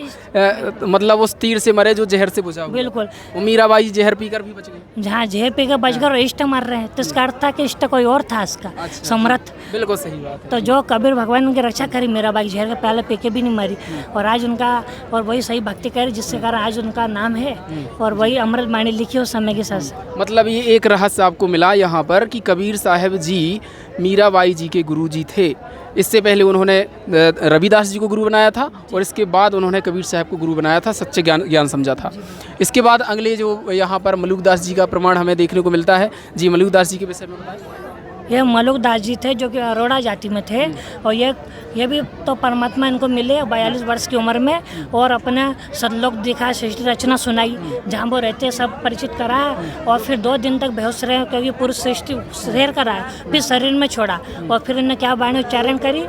मतलब उस तीर से मरे जो जहर से बुझा हुआ। बिल्कुल। वो मीराबाई जहर पीकर भी बच गई। जहाँ जहर पीकर बच गए और इष्ट मर रहे हैं, तो इसका अर्थ था कि इष्ट कोई और था इसका, समर्थ। बिल्कुल सही बात है। तो जो कबीर भगवान उनकी रक्षा करी, मीराबाई जहर का प्याला पी के भी नहीं मरी, और आज उनका और वही सही भक्ति करी, जिससे कारण आज उनका नाम है। और वही अमृत वाणी लिखी उस समय के साथ। मतलब ये एक रहस्य आपको मिला यहाँ पर कि कबीर साहब जी मीराबाई जी के गुरु जी थे। इससे पहले उन्होंने रविदास जी को गुरु बनाया था, और इसके बाद उन्होंने कबीर साहब को गुरु बनाया था, सच्चे ज्ञान समझा था। इसके बाद अगले जो यहाँ पर मलुकदास जी का प्रमाण हमें देखने को मिलता है। जी, मलुकदास जी के विषय में बताएं। ये मलुकदास जी थे जो कि अरोड़ा जाति में थे, और ये भी तो परमात्मा इनको मिले 42 वर्ष की उम्र में, और अपना सतलोक दिखा, सृष्टि रचना सुनाई, जहाँ वो रहते सब परिचित कराया। और फिर 2 दिन तक बेहोश रहे, क्योंकि पूरी सृष्टि सैर कराया, फिर शरीर में छोड़ा। और फिर इन्हें क्या वाणी उच्चारण करी,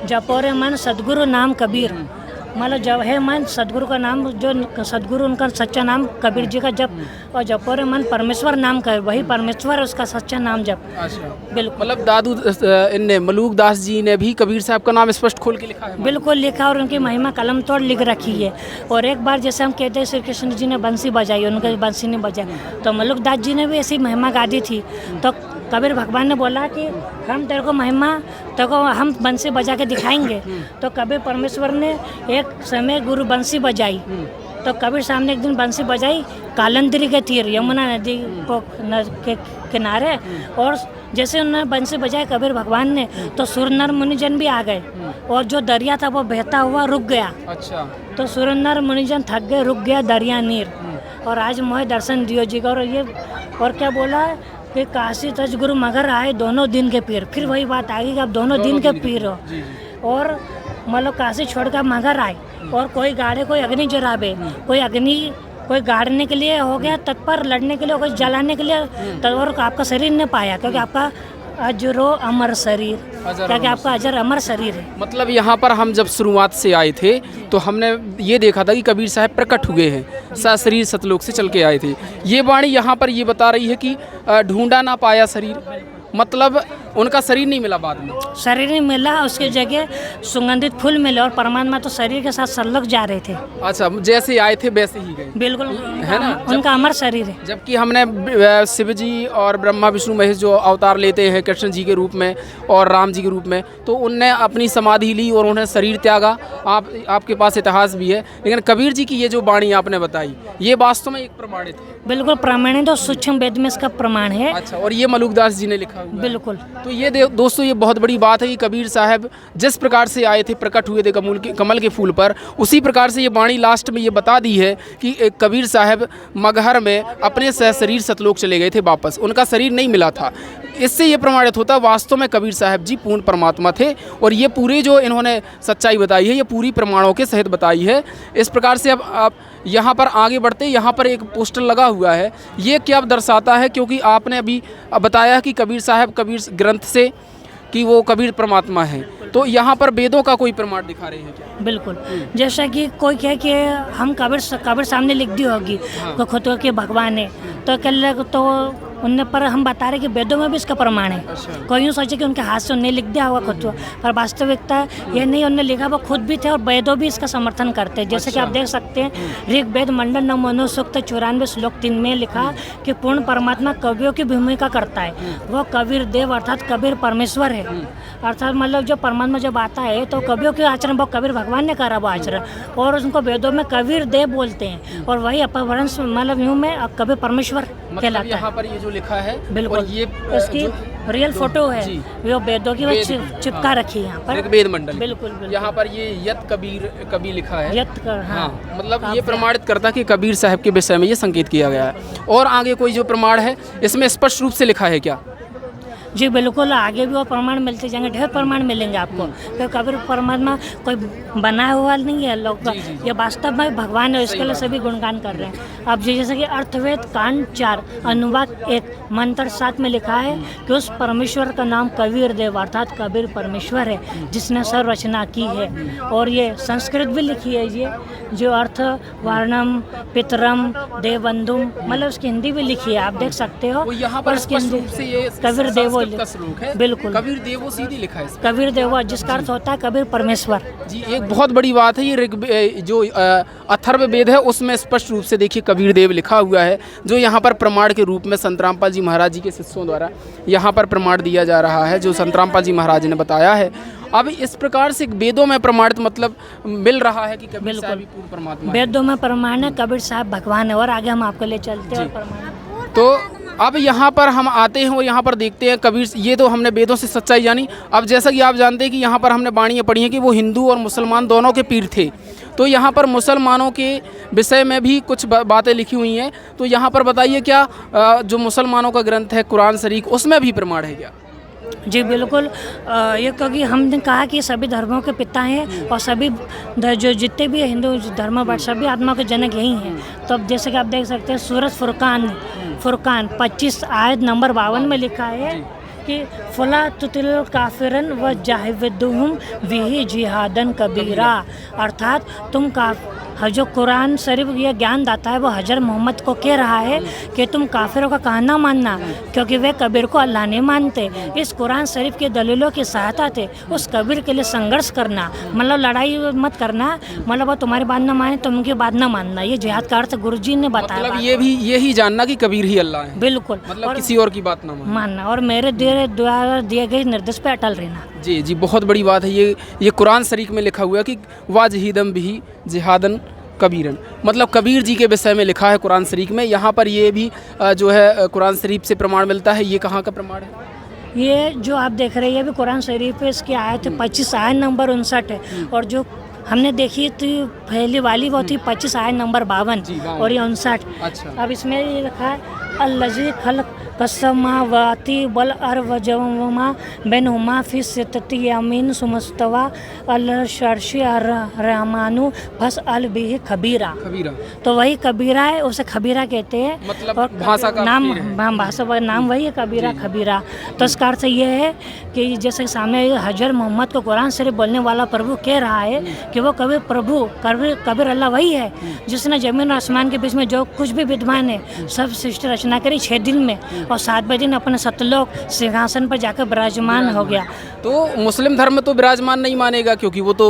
जपोरे मन सदगुरु नाम कबीर, मतलब जब है मन सदगुरु का नाम, जो सदगुरु उनका सच्चा नाम कबीर जी का जप, और जपोरे मन परमेश्वर नाम का, वही परमेश्वर है उसका सच्चा नाम जप। बिल्कुल। मतलब दादू इनने मलुकदास जी ने भी कबीर साहब का नाम स्पष्ट खोल के लिखा है। बिल्कुल लिखा, और उनकी महिमा कलम तोड़ लिख रखी है। और एक बार जैसे हम कहते हैं श्री कृष्ण जी ने बंसी बजाई, उनके बंसी नहीं बजाई, तो मलुकदास जी ने भी ऐसी महिमा गा दी थी। तो कबीर भगवान ने बोला कि हम तेरे को महिमा, तेरे को हम बंसी बजा के दिखाएंगे। तो कबीर परमेश्वर ने एक समय गुरु बंसी बजाई, तो कबीर साहब ने एक दिन बंसी बजाई कालंदरी के तीर, यमुना नदी के किनारे। और जैसे उन्होंने बंसी बजाई कबीर भगवान ने, तो सुरनर मुनिजन भी आ गए, और जो दरिया था वो बहता हुआ रुक गया। अच्छा। तो सुरनर मुनिजन थक गए, रुक गया दरिया नीर। और आज मोहे दर्शन दियो जी का। और क्या बोला कि काशी तज गुरु मगर आए दोनों दिन के पीर। फिर वही बात आ गई कि आप दोनों दिन के पीर हो। और मतलब काशी छोड़कर मगर आए, और कोई गाड़े, कोई अग्नि जराबे, कोई गाड़ने के लिए हो गया तत्पर, लड़ने के लिए, कोई जलाने के लिए तत्पर। आपका शरीर ने पाया, क्योंकि आपका अजरो अमर शरीर, क्योंकि आपका अजर अमर शरीर है। मतलब यहाँ पर हम जब शुरुआत से आए थे तो हमने ये देखा था कि कबीर साहब प्रकट हुए हैं, सशरीर सतलोक से चल के आए थे। ये वाणी यहाँ पर ये बता रही है कि ढूंढा ना पाया शरीर, मतलब उनका शरीर नहीं मिला, बाद में शरीर नहीं मिला, उसकी जगह सुगंधित फूल मिले, और परमात्मा तो शरीर के साथ संलग्न जा रहे थे। अच्छा, जैसे आए थे वैसे ही गए। बिल्कुल, है ना, उनका अमर शरीर है। जबकि हमने शिव जी और ब्रह्मा विष्णु महेश जो अवतार लेते हैं कृष्ण जी के रूप में और राम जी के रूप में, तो उनने अपनी समाधि ली और उन्हें शरीर त्यागा। आपके पास इतिहास भी है, लेकिन कबीर जी की ये जो वाणी आपने बताई, ये वास्तव में एक प्रमाणित है। बिल्कुल प्रमाणित, और सूक्ष्म वेद में इसका प्रमाण है। अच्छा, और ये मलुकदास जी ने लिखा लिखा हुआ है। बिल्कुल। तो ये दोस्तों ये बहुत बड़ी बात है कि कबीर साहब जिस प्रकार से आए थे, प्रकट हुए थे कमल के फूल पर, उसी प्रकार से ये वाणी लास्ट में ये बता दी है कि कबीर साहब मगहर में अपने शरीर सतलोक चले गए थे वापस, उनका शरीर नहीं मिला था। इससे ये प्रमाणित होता है वास्तव में कबीर साहब जी पूर्ण परमात्मा थे, और ये पूरे जो इन्होंने सच्चाई बताई है ये पूरी प्रमाणों के सहित बताई है। इस प्रकार से अब आप यहाँ पर आगे बढ़ते, यहाँ पर एक पोस्टर लगा हुआ है, ये क्या दर्शाता है? क्योंकि आपने अभी बताया कि कबीर साहब कबीर ग्रंथ से कि वो कबीर परमात्मा है, तो यहाँ पर वेदों का कोई प्रमाण दिखा रहे हैं क्या? बिल्कुल। जैसा कि कोई कहे कि हम कबीर सामने लिख दी होगी तो खुद के भगवान है, तो कल तो उनने पर हम बता रहे कि वेदों में भी इसका प्रमाण है। कोई यूँ सोचे कि उनके हाथ से उन्हें लिख दिया होगा खुद को, पर वास्तविकता ये नहीं, उन्होंने लिखा, वो खुद भी थे और वेदों भी इसका समर्थन करते हैं। जैसे कि आप देख सकते हैं ऋग्वेद मंडल 9 मनुसूक्त 94 श्लोक 3 में लिखा कि पूर्ण परमात्मा कवियों की भूमिका करता है, वो कबीर देव अर्थात कबीर परमेश्वर है। अर्थात मतलब जो परमात्मा जब आता है तो कवियों के आचरण वो कबीर भगवान ने करा वो आचरण, और उनको वेदों में कबीर देव बोलते हैं, और वही अपभ्रंश मतलब यूँ में कबीर परमेश्वर कहलाता है। यहाँ पर ये जो लिखा है बिल्कुल, और ये इसकी रियल फोटो है, वो वेदों की वो चिपका रखी है यहाँ पर ऋग्वेद मंडल। बिल्कुल। यहाँ पर ये यत कबीर लिखा है। हाँ, मतलब ये प्रमाणित करता कि कबीर साहब के विषय में ये संकेत किया गया है। और आगे कोई जो प्रमाण है इसमें स्पष्ट रूप से लिखा है क्या? जी बिल्कुल, आगे भी वो प्रमाण मिलते जाएंगे, ढेर प्रमाण मिलेंगे आपको, क्योंकि कबीर परमात्मा कोई बनाया हुआ नहीं है लोग, ये वास्तव में भगवान है, इसके लिए सभी गुणगान कर रहे हैं। अब जैसे कि अर्थवेद कांड 4 अनुवाद 1 मंत्र 7 में लिखा है कि उस परमेश्वर का नाम कबीर देव अर्थात कबीर परमेश्वर है, जिसने सर्व रचना की है। और ये संस्कृत भी लिखी है, ये जो अर्थ वर्णम पितरम देवबंधुम, मतलब उसकी हिंदी भी लिखी है, आप देख सकते हो। यहाँ पर स्पष्ट रूप से ये कबीर देवो का श्लोक है, बिल्कुल कबीर देवो सीधी लिखा है इसमें। कबीर देवो जिसका अर्थ होता है कबीर परमेश्वर जी। एक बहुत बड़ी बात है, ये जो अथर्ववेद है उसमें स्पष्ट रूप से देखिए कबीर देव लिखा हुआ है, जो यहाँ पर प्रमाण के रूप में संत रामपाल जी महाराज जी के शिष्यों द्वारा यहाँ पर प्रमाण दिया जा रहा है, जो संत रामपाल जी महाराज ने बताया है। अब इस प्रकार से वेदों में प्रमाणित मतलब मिल रहा है कि कबीर साहब ही पूर्ण परमात्मा है। वेदों में प्रमाण है कबीर साहब भगवान है, और आगे हम आपको ले चलते हैं प्रमाण। तो अब यहाँ पर हम आते हैं और यहाँ पर देखते हैं कबीर, ये तो हमने वेदों से सच्चाई जानी। अब जैसा कि आप जानते हैं कि यहाँ पर हमने वाणियाँ पढ़ी हैं कि वो हिंदू और मुसलमान दोनों के पीर थे, तो यहाँ पर मुसलमानों के विषय में भी कुछ बातें लिखी हुई हैं। तो यहाँ पर बताइए क्या जो मुसलमानों का ग्रंथ है कुरान शरीफ, उसमें भी प्रमाण है क्या? जी बिल्कुल, ये क्योंकि हमने कहा कि सभी धर्मों के पिता हैं और सभी जो जितने भी हिंदू धर्म पर सभी आत्मा के जनक यही हैं। तो अब जैसे कि आप देख सकते हैं सूरत फुरकान 25 आयत नंबर 52 में लिखा है कि फला तुतिल काफिरन व जाहिदुहुम विही जिहादन कबीरा, अर्थात तुम जो कुरान शरीफ ये ज्ञान दाता है वो हजरत मोहम्मद को कह रहा है कि तुम काफिरों का कहना मानना, क्योंकि वे कबीर को अल्लाह नहीं मानते। इस कुरान शरीफ के दलीलों की सहायता से उस कबीर के लिए संघर्ष करना, मतलब लड़ाई मत करना, मतलब वो तुम्हारी बात ना माने तुम उनकी बात ना मानना, ये जिहाद का अर्थ गुरुजी ने बताया। मतलब यही जानना कि कबीर ही अल्लाह है। बिल्कुल, मतलब किसी और की बात ना मानना और मेरे द्वारा दिए गए निर्देश पे अटल रहना। जी जी, बहुत बड़ी बात है। ये कुरान शरीफ में लिखा हुआ है कि वाजहिदम भी जिहादन कबीरन, मतलब कबीर जी के विषय में लिखा है कुरान शरीफ में। यहाँ पर ये भी जो है कुरान शरीफ से प्रमाण मिलता है। ये कहाँ का प्रमाण है? ये जो आप देख रहे हैं ये भी कुरान शरीफ है, इसकी आयत 25 आयत नंबर 59 है, और जो हमने देखी थी पहली वाली वो थी 25 आयत नंबर 52 और ये 59। अच्छा। अब इसमें ये लिखा है अल्लज़ी खलक़ कसमावाती वल अर्ज़ वमा बैनहुमा फी सित्तति यमीन सुमस्तवा अल-अर्शी अर्रहमानु फस्अल बिही खबीरा। तो वही कबीरा है, उसे खबीरा कहते हैं, मतलब और भाषा का नाम भाषा का नाम वही है कबीरा खबीरा। तो इसका अर्थ ये है कि जैसे सामने हजरत मोहम्मद को कुरान शरीफ बोलने वाला प्रभु कह रहा है कि वो कबीर अल्लाह वही है जिसने ज़मीन और आसमान के बीच में जो कुछ भी विद्यमान है सब सृष्टि रचना करी 6 दिन में, और 7वें दिन अपने सतलोक सिंहासन पर जाकर विराजमान हो गया। तो मुस्लिम धर्म में तो विराजमान नहीं मानेगा, क्योंकि वो तो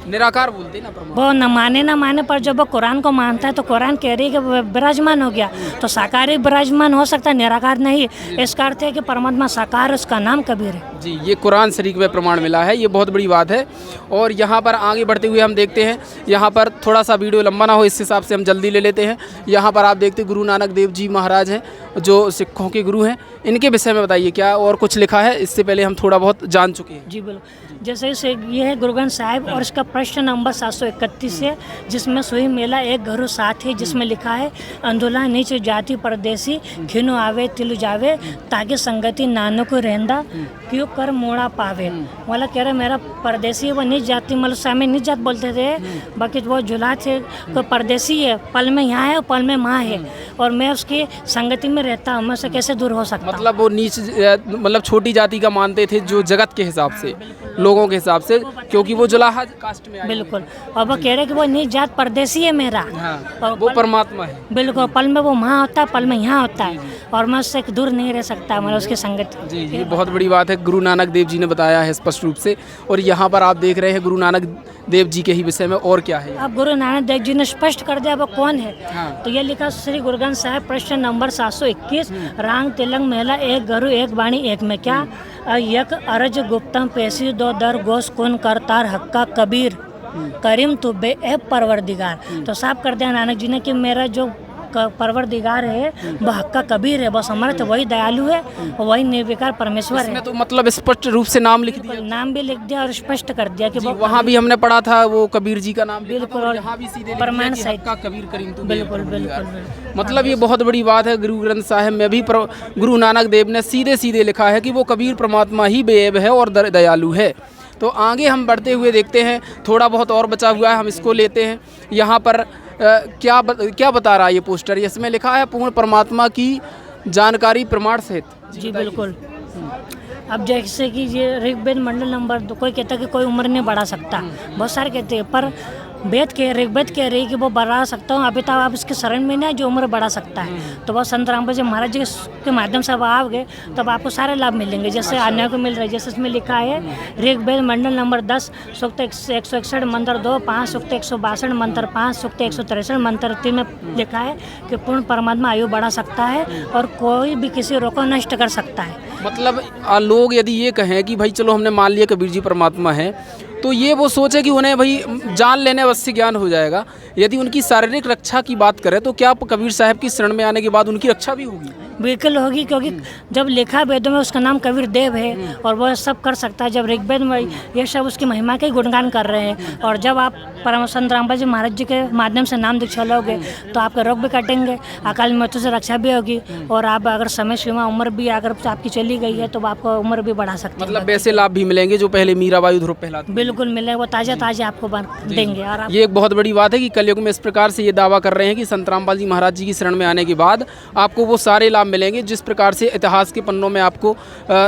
निराकार बोलते ना, वो न माने पर जब वो कुरान को मानता है तो कुरान कह रही है कि विराजमान हो गया, तो साकार ही विराजमान हो सकता है, निराकार नहीं। इसका अर्थ है कि परमात्मा साकार, उसका नाम कबीर है। जी, ये कुरान शरीफ में प्रमाण मिला है, ये बहुत बड़ी बात है। और यहाँ पर आगे बढ़ते हुए हम देखते हैं, यहाँ पर थोड़ा सा वीडियो लंबा ना हो इस हिसाब से हम जल्दी ले लेते हैं। यहाँ पर आप देखते गुरु नानक देव जी महाराज हैं, जो सिखों के गुरु हैं, इनके विषय में बताइए क्या और कुछ लिखा है, इससे पहले हम थोड़ा बहुत जान चुके हैं। जी बिल्कुल। जैसे इसे ये है गुरु ग्रंथ साहिब और इसका प्रश्न नंबर 731 है, जिसमें सोई मेला एक घरू साथ है, जिसमें लिखा है अंधुला नीच जाति परदेसी खिनो आवे तिल जावे ताकि संगति नानो को रहंदा क्यों कर मोड़ा पावे। मतलब कह रहे मेरा परदेसी है, वो नीच जाति, मतलब सामने नीच जात बोलते थे, बाकी वो जुला थे कोई परदेसी है, पल में यहाँ है और पल में वहाँ है, और मैं उसकी संगति में रहता हूँ, मैं उससे कैसे दूर हो सकता हूँ। मतलब वो नीच मतलब छोटी जाति का मानते थे जो जगत के हिसाब से, लोगों के हिसाब से, क्योंकि वो जुलाहा कास्ट में आए। बिल्कुल। और वो कह रहे कि वो नीच जात परदेसी है मेरा, हाँ, और वो परमात्मा है। बिल्कुल, पल में वो वहाँ होता है, पल में यहाँ होता है, और मैं उससे दूर नहीं रह सकता, मतलब उसकी संगति। जी, ये बहुत बड़ी बात है, गुरु नानक देव जी ने बताया है स्पष्ट रूप से। और यहाँ पर आप देख रहे हैं गुरु नानक देव जी के ही विषय में और क्या है। अब गुरु नानक देव जी ने स्पष्ट कर दिया वो कौन है। हाँ। तो ये लिखा श्री गुरु ग्रंथ साहिब प्रश्न नंबर 721 रांग तिलंग महिला एक घरु एक वाणी एक में क्या यक अरज गुप्तम पेशी दो दर गोस कुन करतार हक्का कबीर करीम तुबे ए परवरदिगार। तो साफ कर दिया नानक जी ने कि मेरा जो परवरदिगार है वह हक्का कबीर है, वह समर्थ, वही दयालु है, वही निर्विकार परमेश्वर है। इसमें तो मतलब स्पष्ट रूप से नाम लिख दिया, नाम भी लिख दिया और स्पष्ट कर दिया कि वो वहाँ भी हमने पढ़ा था वो कबीर जी का नाम लिखा था, बिल्कुल, और और यहाँ भी सीधे लिख प्रमाण दिया कि सहित। हक्का कबीर करीम तुम बिल्कुल बिल्कुल। मतलब ये बहुत बड़ी बात है। गुरु ग्रंथ साहिब में भी गुरु नानक देव ने सीधे सीधे लिखा है कि वो कबीर परमात्मा ही बेऐब है और दयालु है। तो आगे हम बढ़ते हुए देखते हैं, थोड़ा बहुत और बचा हुआ है, हम इसको लेते हैं। यहाँ पर क्या बता रहा है ये पोस्टर, इसमें लिखा है पूर्ण परमात्मा की जानकारी प्रमाण सहित। जी बिल्कुल। अब जैसे कि ये ऋग्वेद मंडल नंबर 2, कोई कहता है कि कोई उम्र नहीं बढ़ा सकता, बहुत सारे कहते हैं, पर वेद के ऋग्वेद कह रही है कि वो बढ़ा सकता हूँ, अभी तक आप इसके शरण में नहीं जो उम्र बढ़ा सकता है। तो वह संत रामपाल जी महाराज जी के माध्यम से आप आओगे तब आपको सारे लाभ मिलेंगे, जैसे अन्य को मिल रहा है। जैसे इसमें लिखा है ऋग्वेद मंडल नंबर 10 सूक्त 161 मंत्र 2, 5 सूक्त 162 मंत्र 5, सूक्त 163 मंत्र 3 में लिखा है कि पूर्ण परमात्मा आयु बढ़ा सकता है और कोई भी किसी रोग को नष्ट कर सकता है। मतलब लोग यदि ये कहें कि भाई चलो हमने मान लिया कबीर जी परमात्मा है, तो ये वो सोचे कि उन्हें भाई जान लेने अवश्य ज्ञान हो जाएगा। यदि उनकी शारीरिक रक्षा की बात करें तो क्या कबीर साहब की शरण में आने के बाद उनकी रक्षा भी होगी? बिल्कुल होगी, क्योंकि जब लिखा वेदों में उसका नाम कबीर देव है और वह सब कर सकता है। जब ऋग्वेद में ये सब उसकी महिमा के गुणगान कर रहे हैं, और जब आप परम संत रामपाल जी महाराज जी के माध्यम से नाम दीक्षा लोगे तो आपके रोग भी कटेंगे, अकाल मृत्यु से रक्षा भी होगी, और आप अगर समय सीमा उम्र भी अगर आपकी चली गई है तो आपको उम्र भी बढ़ा सकते हैं। मतलब वैसे लाभ भी मिलेंगे जो पहले मीराबाई ध्रुव प्रहलाद। बिल्कुल मिलेगा, वो ताज़ा ताज़ा आपको देंगे। और आप ये एक बहुत बड़ी बात है कि कलयुग में इस प्रकार से ये दावा कर रहे हैं कि संत रामपाल जी महाराज जी की शरण में आने के बाद आपको वो सारे लाभ मिलेंगे जिस प्रकार से इतिहास के पन्नों में आपको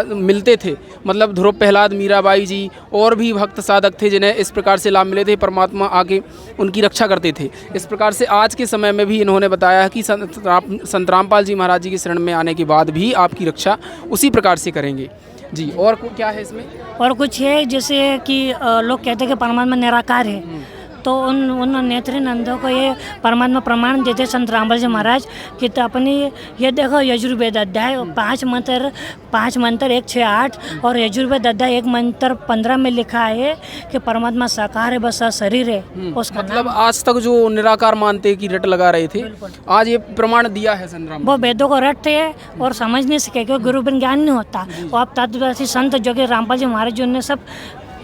मिलते थे। मतलब ध्रुव प्रहलाद, मीराबाई जी और भी भक्त साधक थे जिन्हें इस प्रकार से लाभ मिले थे, परमात्मा आके उनकी रक्षा करते थे। इस प्रकार से आज के समय में भी इन्होंने बताया है कि संत रामपाल जी महाराज जी की शरण में आने के बाद भी आपकी रक्षा उसी प्रकार से करेंगे। जी, और क्या है इसमें? और कुछ है जैसे कि लोग कहते हैं कि परमात्मा निराकार है, तो उन नेत्री नंदों को ये परमात्मा प्रमाण देते संत रामपाल जी महाराज कि तो अपनी ये देखो यजुर्वेद अध्याय 5 मंत्र 1, 6, 8 और यजुर्वेद अध्याय 1 मंत्र 15 में लिखा है कि परमात्मा साकार है, बस शरीर है। उसका मतलब आज तक जो निराकार मानते की रट लगा रहे थे, आज ये प्रमाण दिया है संत रामपाल। वो वेदों को रटते हैं और समझ नहीं सके, क्योंकि गुरु बिन ज्ञान नहीं होता। और अब तत्वदर्शी संत जो कि रामपाल जी महाराज जी ने सब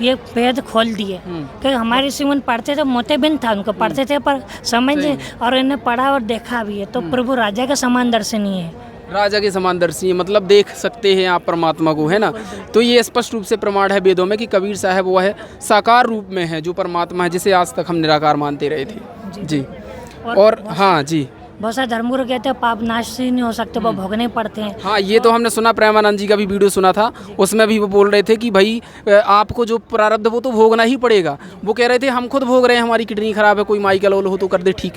ये वेद खोल दिए, क्योंकि हमारे ऋषि मुनि पढ़ते थे, मोतेबिन था उनको, पढ़ते थे पर समझ नहीं, और इन्हें पढ़ा और देखा भी है। तो प्रभु राजा के समान दर्शनीय है, राजा के समान दर्शी है, मतलब देख सकते हैं आप परमात्मा को, है ना। तो ये स्पष्ट रूप से प्रमाण है वेदों में कि कबीर साहब वो है साकार रूप में है जो परमात्मा है, जिसे आज तक हम निराकार मानते रहे थे। जी, और हाँ जी, बहुत सारे धर्मगुरु कहते हैं पाप नाश ही नहीं हो सकते, वो भोगने पड़ते हैं। हाँ, ये तो हमने सुना, प्रेमानंद जी का भी वीडियो सुना था, उसमें भी वो बोल रहे थे कि भाई आपको जो प्रारब्ध वो तो भोगना ही पड़ेगा। वो कह रहे थे हम खुद भोग रहे हैं, हमारी किडनी खराब है, कोई माई का लोल हो तो कर दे, ठीक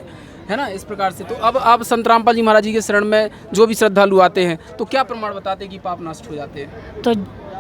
है ना, इस प्रकार से। तो अब आप संत रामपाल जी महाराज जी के शरण में जो भी श्रद्धालु आते हैं तो क्या प्रमाण बताते हैं कि पाप नष्ट हो जाते हैं? तो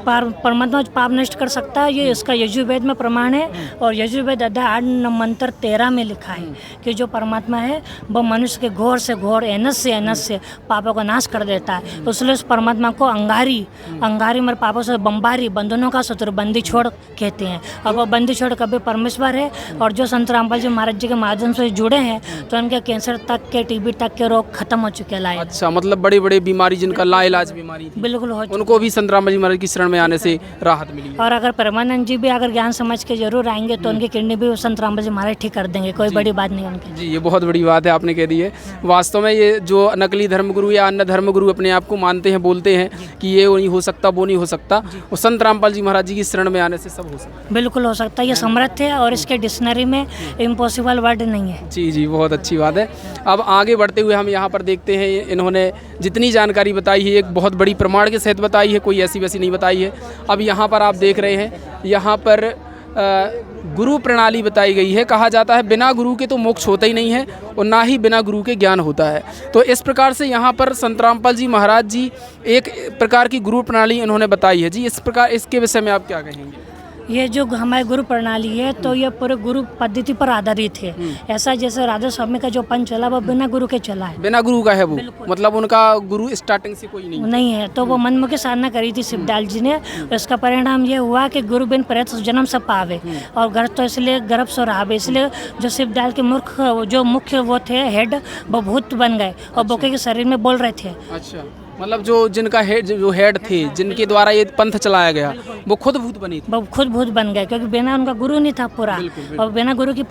परमात्मा पाप नष्ट कर सकता है, ये इसका यजुर्वेद में प्रमाण है। और यजुर्वेद अध्याय 8 मंत्र 13 में लिखा है कि जो परमात्मा है वो मनुष्य के घोर से घोर एनस से पापों का नाश कर देता है। इसलिए उस परमात्मा को अंगारी में पापों से बम्बारी, बंधनों का शत्रु, बंदी छोड़ कहते हैं। और वो बंदी छोड़ कभी परमेश्वर है। और जो संत रामपाल जी महाराज जी के माध्यम से जुड़े हैं तो उनके कैंसर तक के, टीबी तक के रोग खत्म हो चुके हैं। अच्छा, मतलब बड़ी बड़ी बीमारी जिनका लाइलाज बीमारी थी, बिल्कुल हो चुके। उनको भी संत रामपाल जी महाराज की शरण में आने से राहत मिली है। और अगर परमानंद जी भी अगर ज्ञान समझ के जरूर आएंगे तो उनकी किडनी भी संत रामपाल जी महाराज ठीक कर देंगे, कोई बड़ी बात नहीं उनकी। जी, ये बहुत बड़ी बात है आपने कह दी है। वास्तव में ये जो नकली धर्मगुरु या अन्य धर्मगुरु अपने आप को मानते हैं, बोलते हैं कि ये नहीं हो सकता, वो नहीं हो सकता, वो संत रामपाल जी महाराज जी की शरण में आने से सब हो सकता है। बिल्कुल हो सकता है, ये समर्थ है और इसके डिक्शनरी में इम्पॉसिबल वर्ड नहीं है। जी जी, बहुत अच्छी बात है। अब आगे बढ़ते हुए हम यहाँ पर देखते हैं, इन्होंने जितनी जानकारी बताई है एक बहुत बड़ी प्रमाण के सहित बताई है, कोई ऐसी वैसी नहीं बताई है। अब यहाँ पर आप देख रहे हैं, यहाँ पर गुरु प्रणाली बताई गई है। कहा जाता है बिना गुरु के तो मोक्ष होता ही नहीं है और ना ही बिना गुरु के ज्ञान होता है। तो इस प्रकार से यहाँ पर संत रामपाल जी महाराज जी एक प्रकार की गुरु प्रणाली इन्होंने बताई है। जी, इस प्रकार इसके विषय में आप क्या कहेंगे? ये जो हमारी गुरु प्रणाली है तो ये पूरे गुरु पद्धति पर आधारित है। ऐसा जैसे राधा स्वामी का जो पंथ चला वो बिना गुरु के चला है, बिना गुरु का है वो, मतलब उनका गुरु स्टार्टिंग से कोई नहीं है। तो वो मनमुखी साधना करी थी शिवदयाल जी ने। इसका परिणाम ये हुआ कि गुरु बिन प्रेत जन्म सब पावे और गर्भ तो इसलिए गर्भ सो रहा। इसलिए जो शिवदयाल के जो मुख्य वो थे हेड, वो भूत बन गए और बोके के शरीर में बोल रहे थे। अच्छा, मतलब जो जिनका हेड थे, जिनके द्वारा ये पंथ चलाया गया, वो खुद भूत बनी थी। वो खुद भूत बन गए क्योंकि बिना उनका गुरु नहीं था पूरा। और बिना गुरु की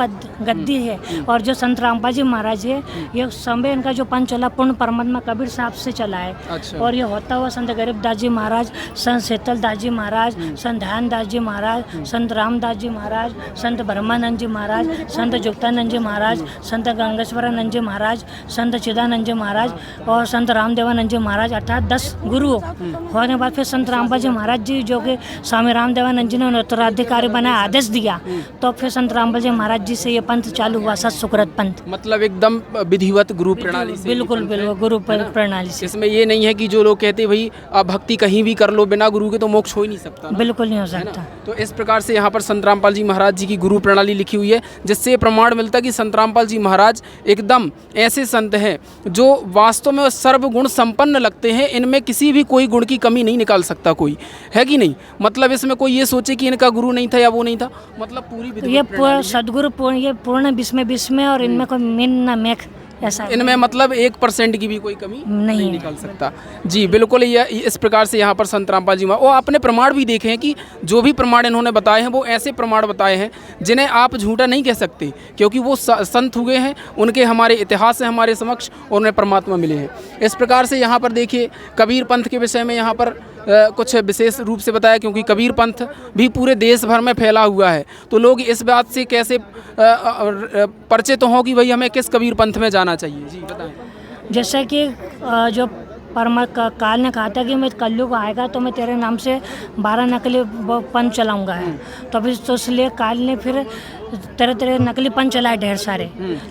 गद्दी है। और जो संत रामपाल जी महाराज है, ये समय इनका जो पंथ चला पूर्ण परमात्मा कबीर साहब से चला है। अच्छा। और ये होता हुआ संत गरीबदास जी महाराज, संत शीतल दास जी महाराज, संत ध्यान दास जी महाराज, संत रामदास जी महाराज, संत ब्रह्मानंद जी महाराज, संत जुक्तानंद जी महाराज, संत गंगेश्वरानंद जी महाराज, संत चिदानंद जी महाराज और संत रामदेवानंद जी महाराज, अर्थात 10 गुरु होने के बाद फिर संत रामपाल जी महाराज जी जो कि स्वामी रामदेवानंद जी ने उन्हें उत्तराधिकारी बनाया, आदेश दिया, तो फिर संत रामपाल जी महाराज जी से ये पंथ चालू हुआ, सत सुकृत पंथ। मतलब एकदम विधिवत गुरु प्रणाली से। बिल्कुल गुरु प्रणाली से। इसमें ये नहीं है कि जो लोग कहते भाई आप भक्ति कहीं भी कर लो, बिना गुरु के तो मोक्ष हो ही नहीं सकता। बिल्कुल नहीं हो सकता। तो इस प्रकार से यहाँ पर संत रामपाल जी महाराज जी की गुरु प्रणाली लिखी हुई है, जिससे प्रमाण मिलता है कि संत रामपाल जी महाराज एकदम ऐसे संत हैं जो वास्तव में सर्वगुण संपन्न लगते हैं। इनमें किसी भी कोई गुण की कमी नहीं निकाल सकता कोई, है कि नहीं? मतलब इसमें कोई ये सोचे कि इनका गुरु नहीं था या वो नहीं था, मतलब पूरी ये सदगुरु ये पूर्ण विस्मय और इनमें कोई मिन न मेख ऐसा, इनमें मतलब 1% की भी कोई कमी नहीं निकाल सकता। जी बिल्कुल, ये इस प्रकार से यहाँ पर संत रामपाल जी वो अपने प्रमाण भी देखे हैं कि जो भी प्रमाण इन्होंने बताए हैं वो ऐसे प्रमाण बताए हैं जिन्हें आप झूठा नहीं कह सकते, क्योंकि वो संत हुए हैं, उनके हमारे इतिहास है हमारे समक्ष और उन्हें परमात्मा मिले हैं। इस प्रकार से यहाँ पर देखिए कबीर पंथ के विषय में यहाँ पर कुछ विशेष रूप से बताया, क्योंकि कबीर पंथ भी पूरे देश भर में फैला हुआ है। तो लोग इस बात से कैसे परिचित हों कि भाई हमें किस कबीर पंथ में जाना चाहिए? जी बताएं। जैसे कि जो काल ने कहा था कि मैं कलयुग आएगा तो मैं तेरे नाम से 12 नकली पंथ चलाऊंगा है। तो अभी तो इसलिए काल ने फिर तेरे नकली पंथ चलाए ढेर सारे,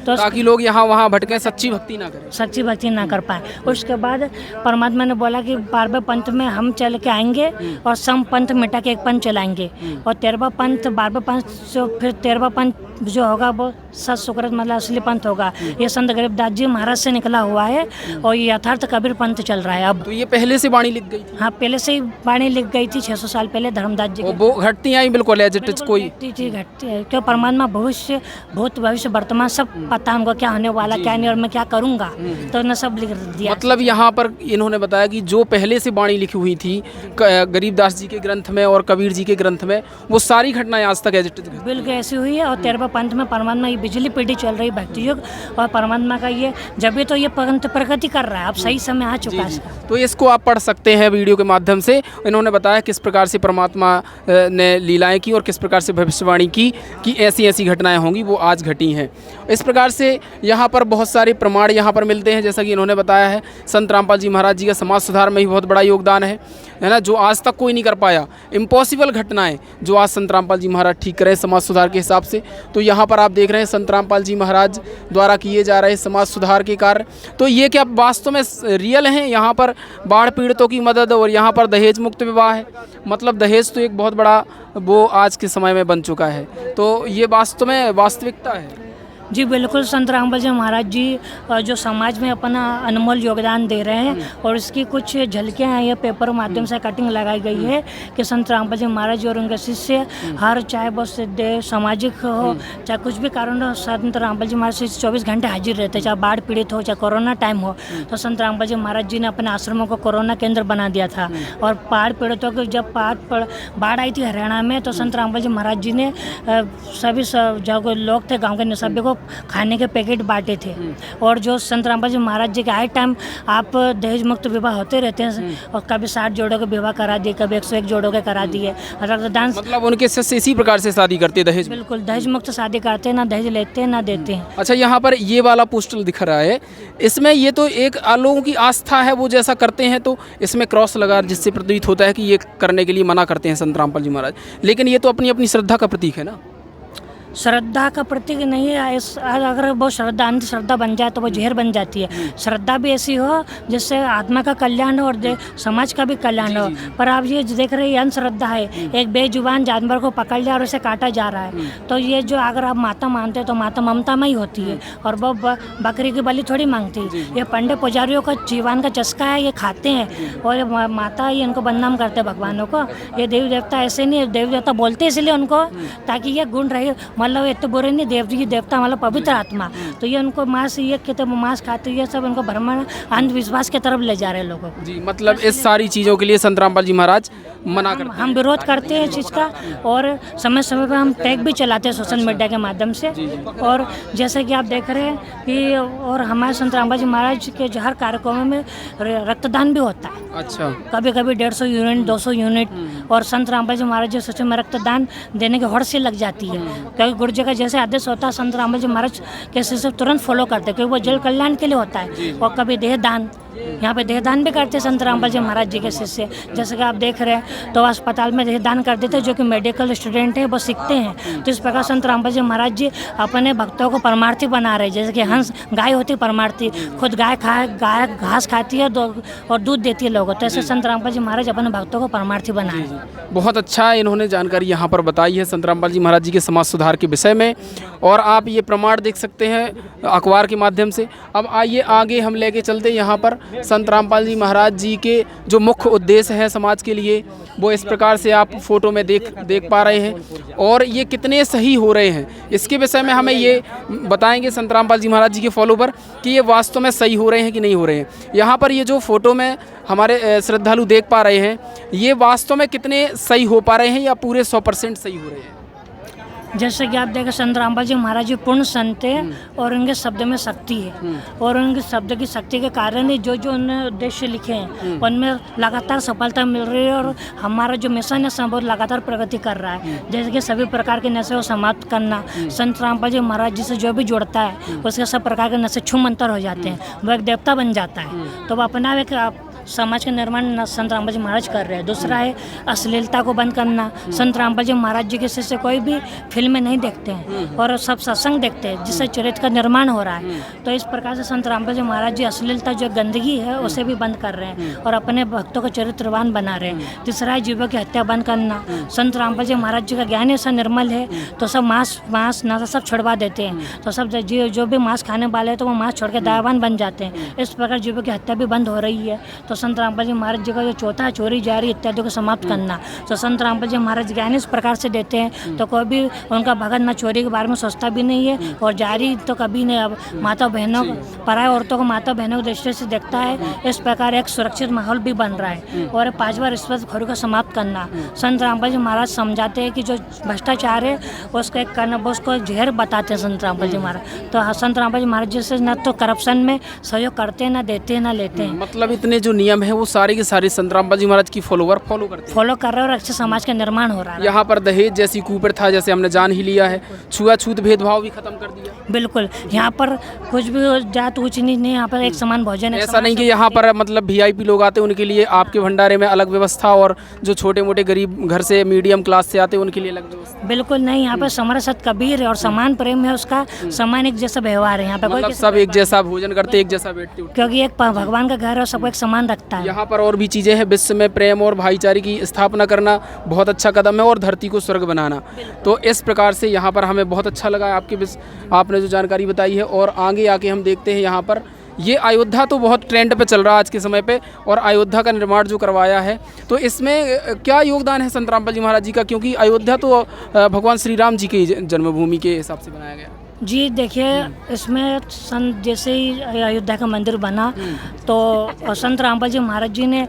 तो ताकि लोग यहाँ वहाँ भटके, सच्ची भक्ति ना करें, सच्ची भक्ति ना कर पाए। उसके बाद परमात्मा ने बोला कि 12वें पंथ में हम चल के आएंगे और सम पंथ मिटा के एक पंथ चलाएंगे। और 13वां पंथ 12वें पंथ जो फिर 13वां पंथ जो होगा वो सत सुकृत मतलब असली पंथ होगा। ये संत गरीबदास जी महाराज से निकला हुआ है और ये यथार्थ कबीर पंथ चल रहा है अब। तो ये पहले से वाणी लिख गई थी? हाँ, पहले से ही वाणी लिख गई थी 600 साल पहले धर्मदास जी। वो घटती आई बिल्कुल एज इट इज, कोई घटती है क्यों? परमात्मा भविष्य, भूत, भविष्य, वर्तमान सब पता है हमको, क्या होने वाला क्या नहीं और मैं क्या करूँगा, तो उन्होंने सब लिख दिया। मतलब यहाँ पर इन्होंने बताया कि जो पहले से वाणी लिखी हुई थी गरीबदास जी के ग्रंथ में और कबीर जी के ग्रंथ में, वो सारी घटनाएं आज तक एज इट इज बिल्कुल ऐसी हुई है। और 13वां पंथ में परमात्मा ये बिजली पीढ़ी चल रही भक्ति युग, और परमात्मा का ये जब भी तो ये पंथ प्रगति कर रहा है, अब सही समय आ चुका है। तो इसको आप पढ़ सकते हैं वीडियो के माध्यम से। इन्होंने बताया किस प्रकार से परमात्मा ने लीलाएं की और किस प्रकार से भविष्यवाणी की कि ऐसी ऐसी घटनाएं होंगी वो आज घटी हैं। इस प्रकार से यहाँ पर बहुत सारे प्रमाण यहाँ पर मिलते हैं, जैसा कि इन्होंने बताया है। संत रामपाल जी महाराज जी का समाज सुधार में भी बहुत बड़ा योगदान है ना, जो आज तक कोई नहीं कर पाया। इम्पॉसिबल घटनाएं जो आज संत रामपाल जी महाराज ठीक करें समाज सुधार के हिसाब से। तो यहाँ पर आप देख रहे हैं संत रामपाल जी महाराज द्वारा किए जा रहे समाज सुधार के कार्य, तो ये क्या वास्तव में रियल हैं? यहाँ पर बाढ़ पीड़ितों की मदद और यहाँ पर दहेज मुक्त विवाह है। मतलब दहेज तो एक बहुत बड़ा वो आज के समय में बन चुका है, तो ये वास्तव में वास्तविकता है। जी बिल्कुल, संत रामपाल जी महाराज जी जो समाज में अपना अनमोल योगदान दे रहे हैं, और इसकी कुछ झलकियाँ हैं, ये पेपर माध्यम से कटिंग लगाई गई है कि संत रामपाल जी महाराज जी और उनके शिष्य हर, चाहे बस सामाजिक हो चाहे कुछ भी कारण हो, संत रामपाल जी महाराज 24 घंटे हाजिर रहते, चाहे बाढ़ पीड़ित हो चाहे कोरोना टाइम हो। तो संत रामपाल जी महाराज जी ने अपने आश्रमों को कोरोना केंद्र बना दिया था। और बाढ़ पीड़ितों को जब बाढ़ आई थी हरियाणा में, तो संत रामपाल जी महाराज जी ने सभी जो लोग थे गाँव के सभी को खाने के पैकेट बांटे थे। और जो संत रामपाल जी महाराज जी के आए टाइम आप दहेज मुक्त विवाह होते रहते हैं, और कभी 60 जोड़ों के विवाह करा दिए, कभी 101 जोड़ों के करा दिए। रक्तदान, मतलब उनके शिष्य इसी प्रकार से शादी करते हैं, दहेज? बिल्कुल, दहेज मुक्त शादी करते हैं, ना दहेज लेते हैं ना देते हैं। अच्छा, यहाँ पर ये वाला पोस्टर दिख रहा है, इसमें ये तो एक लोगों की आस्था है, वो जैसा करते हैं, तो इसमें क्रॉस लगा, जिससे प्रतीत होता है कि ये करने के लिए मना करते हैं संत रामपाल जी महाराज। लेकिन ये तो अपनी अपनी श्रद्धा का प्रतीक है ना? श्रद्धा का प्रतीक नहीं है। अगर वो श्रद्धा अंध श्रद्धा बन जाए तो वो जहर बन जाती है। श्रद्धा भी ऐसी हो जिससे आत्मा का कल्याण हो और समाज का भी कल्याण हो। पर आप ये देख रहे हैं अंधश्रद्धा है, एक बेजुबान जानवर को पकड़ लिया और उसे काटा जा रहा है। तो ये जो अगर आप माता मानते हैं तो माता ममता में ही होती है, और वो बकरी की बलि थोड़ी मांगती। ये पंडित पुजारियों का जीवन का चस्का है, ये खाते हैं और माता ही इनको बदनाम करते हैं भगवानों को। ये देवी देवता ऐसे नहीं, देवी देवता बोलते इसलिए उनको ताकि ये गुण रहे, मतलब ये तो बुरे नहीं, देवी देवता मतलब पवित्र आत्मा। तो ये उनको मांस, ये कहते मांस खाते, ये सब उनको भ्रमण अंधविश्वास की तरफ ले जा रहे हैं लोगों को। जी, मतलब इस सारी चीज़ों के लिए संत रामपाल जी महाराज मना करते हैं। हम विरोध करते हैं इस चीज़ का, और समय समय पर हम टैग भी चलाते हैं सोशल मीडिया के माध्यम से। और जैसे कि आप देख रहे हैं कि और हमारे संत रामपाल जी महाराज के जो हर कार्यक्रमों में रक्तदान भी होता है। अच्छा, कभी कभी 150 यूनिट 200 यूनिट, और संत रामपाल जी महाराज जी सच में रक्तदान देने की होड़ से लग जाती है, क्योंकि गुरु जी का जैसे आदेश होता है संत रामपाल जी महाराज कैसे से तुरंत फॉलो करते हैं, क्योंकि वो जल कल्याण के लिए होता है। और कभी देहदान, यहाँ पे देहदान भी करते हैं संत रामपाल जी महाराज जी के शिष्य। जैसे कि आप देख रहे हैं तो अस्पताल में देहदान कर देते हैं, जो कि मेडिकल स्टूडेंट हैं वो सीखते हैं। तो इस प्रकार संत रामपाल जी महाराज जी अपने भक्तों को परमार्थी बना रहे हैं। जैसे कि हंस गाय होती परमार्थी, खुद गाय घास खाती है और दूध देती है लोगों, तो ऐसे संत रामपाल जी महाराज अपने भक्तों को परमार्थी बनाए। बहुत अच्छा इन्होंने जानकारी यहाँ पर बताई है संत रामपाल जी महाराज जी के समाज सुधार के विषय में, और आप ये प्रमाण देख सकते हैं अखबार के माध्यम से। अब आइए आगे हम लेके चलते हैं। यहाँ पर संत रामपाल जी महाराज जी के जो मुख्य उद्देश्य है समाज के लिए, वो इस प्रकार से आप फोटो में देख पा रहे हैं, और ये कितने सही हो रहे हैं इसके विषय में हमें ये बताएंगे संत रामपाल जी महाराज जी के फॉलोवर कि ये वास्तव में सही हो रहे हैं कि नहीं हो रहे हैं। यहाँ पर ये जो फोटो में हमारे श्रद्धालु देख पा रहे हैं, ये वास्तव में कितने सही हो पा रहे हैं या पूरे 100% सही हो रहे हैं? जैसे कि आप देखें संत रामपाल जी महाराज जी पूर्ण संत है, और उनके शब्द में शक्ति है, और उनके शब्द की शक्ति के कारण ही जो उन्होंने उद्देश्य लिखे हैं उनमें लगातार सफलता मिल रही है, और हमारा जो मिशन है वो लगातार प्रगति कर रहा है। जैसे कि सभी प्रकार के नशे को समाप्त करना, संत रामपाल जी महाराज जी से जो भी जुड़ता है उसके सब प्रकार के नशे छूमंतर हो जाते हैं, वो एक देवता बन जाता है। तो वो अपना एक समाज का निर्माण संत रामपाल जी महाराज कर रहे हैं। दूसरा है अश्लीलता को बंद करना। संत रामपाल जी महाराज जी के शिष्य कोई भी फिल्में नहीं देखते हैं, और सब सत्संग देखते हैं, जिससे चरित्र का निर्माण हो रहा है। तो इस प्रकार से संत रामपाल जी महाराज जी अश्लीलता जो गंदगी है उसे भी बंद कर रहे हैं, और अपने भक्तों को चरित्रवान बना रहे हैं। तीसरा है जीवों की हत्या बंद करना। संत रामपाल जी महाराज जी का ज्ञान ऐसा निर्मल है, तो सब मांस नशा सब छुड़वा देते हैं। तो सब जो भी मांस खाने वाले हैं तो वो मांस छोड़ के दयावान बन जाते हैं। इस प्रकार जीवों की हत्या भी बंद हो रही है। तो संत रामपाल जी महाराज जी का जो चौथा चोरी जारी इत्यादि को समाप्त करना, तो संत रामपाल जी महाराज ज्ञान इस प्रकार से देते हैं, तो कोई भी उनका भगत न चोरी के बारे में सोचता भी नहीं है, और जारी तो कभी नहीं। अब माता बहनों पराय औरतों को माता बहनों की दृष्टि से देखता है। इस प्रकार एक सुरक्षित माहौल भी बन रहा है। और पांचवा रिश्वतखोरी को समाप्त करना। संत रामपाल जी महाराज समझाते हैं कि जो भ्रष्टाचार है उसको एक करना, उसको जहर बताते हैं संत रामपाल जी महाराज। तो संत रामपाल जी महाराज जी से न तो करप्शन में सहयोग करते हैं, न देते हैं, न लेते हैं। मतलब इतने जो नियम है वो सारे के सारे संत रामपाल जी महाराज की फॉलो करते हैं। फॉलो कर रहे हैं और अच्छे समाज का निर्माण हो रहा है। यहाँ पर दहेज जैसी कुप्रथा जैसे हमने जान ही लिया है, छुआछूत भेदभाव भी खत्म कर दिया। बिल्कुल, यहाँ पर कुछ भी हो, जात ऊंच नीच नहीं, यहाँ पर एक समान भोजन है। ऐसा नहीं कि यहाँ पर मतलब VIP लोग आते हैं उनके लिए आपके भंडारे में अलग व्यवस्था, और जो छोटे मोटे गरीब घर से मीडियम क्लास से आते हैं उनके लिए अलग व्यवस्था। बिल्कुल नहीं, यहाँ पर समर सत कबीर है और समान प्रेम है, उसका समान एक जैसा व्यवहार है यहाँ पर। मतलब सब एक जैसा भोजन करते, एक जैसा बैठते उठते। क्योंकि एक भगवान का घर है और सबको एक समान रखता है। यहाँ पर और भी चीज़ें हैं, विश्व में प्रेम और भाईचारे की स्थापना करना बहुत अच्छा कदम है, और धरती को स्वर्ग बनाना। तो इस प्रकार से यहाँ पर हमें बहुत अच्छा लगा आपने जो जानकारी बताई है। और आगे आके हम देखते हैं यहाँ पर ये अयोध्या तो बहुत ट्रेंड पे चल रहा है आज के समय पे, और अयोध्या का निर्माण जो करवाया है तो इसमें क्या योगदान है संत रामपाल जी महाराज जी का, क्योंकि अयोध्या तो भगवान श्री राम जी की जन्मभूमि के हिसाब से बनाया गया। जी देखिए, इसमें जैसे ही अयोध्या का मंदिर बना तो संत रामपाल जी महाराज जी ने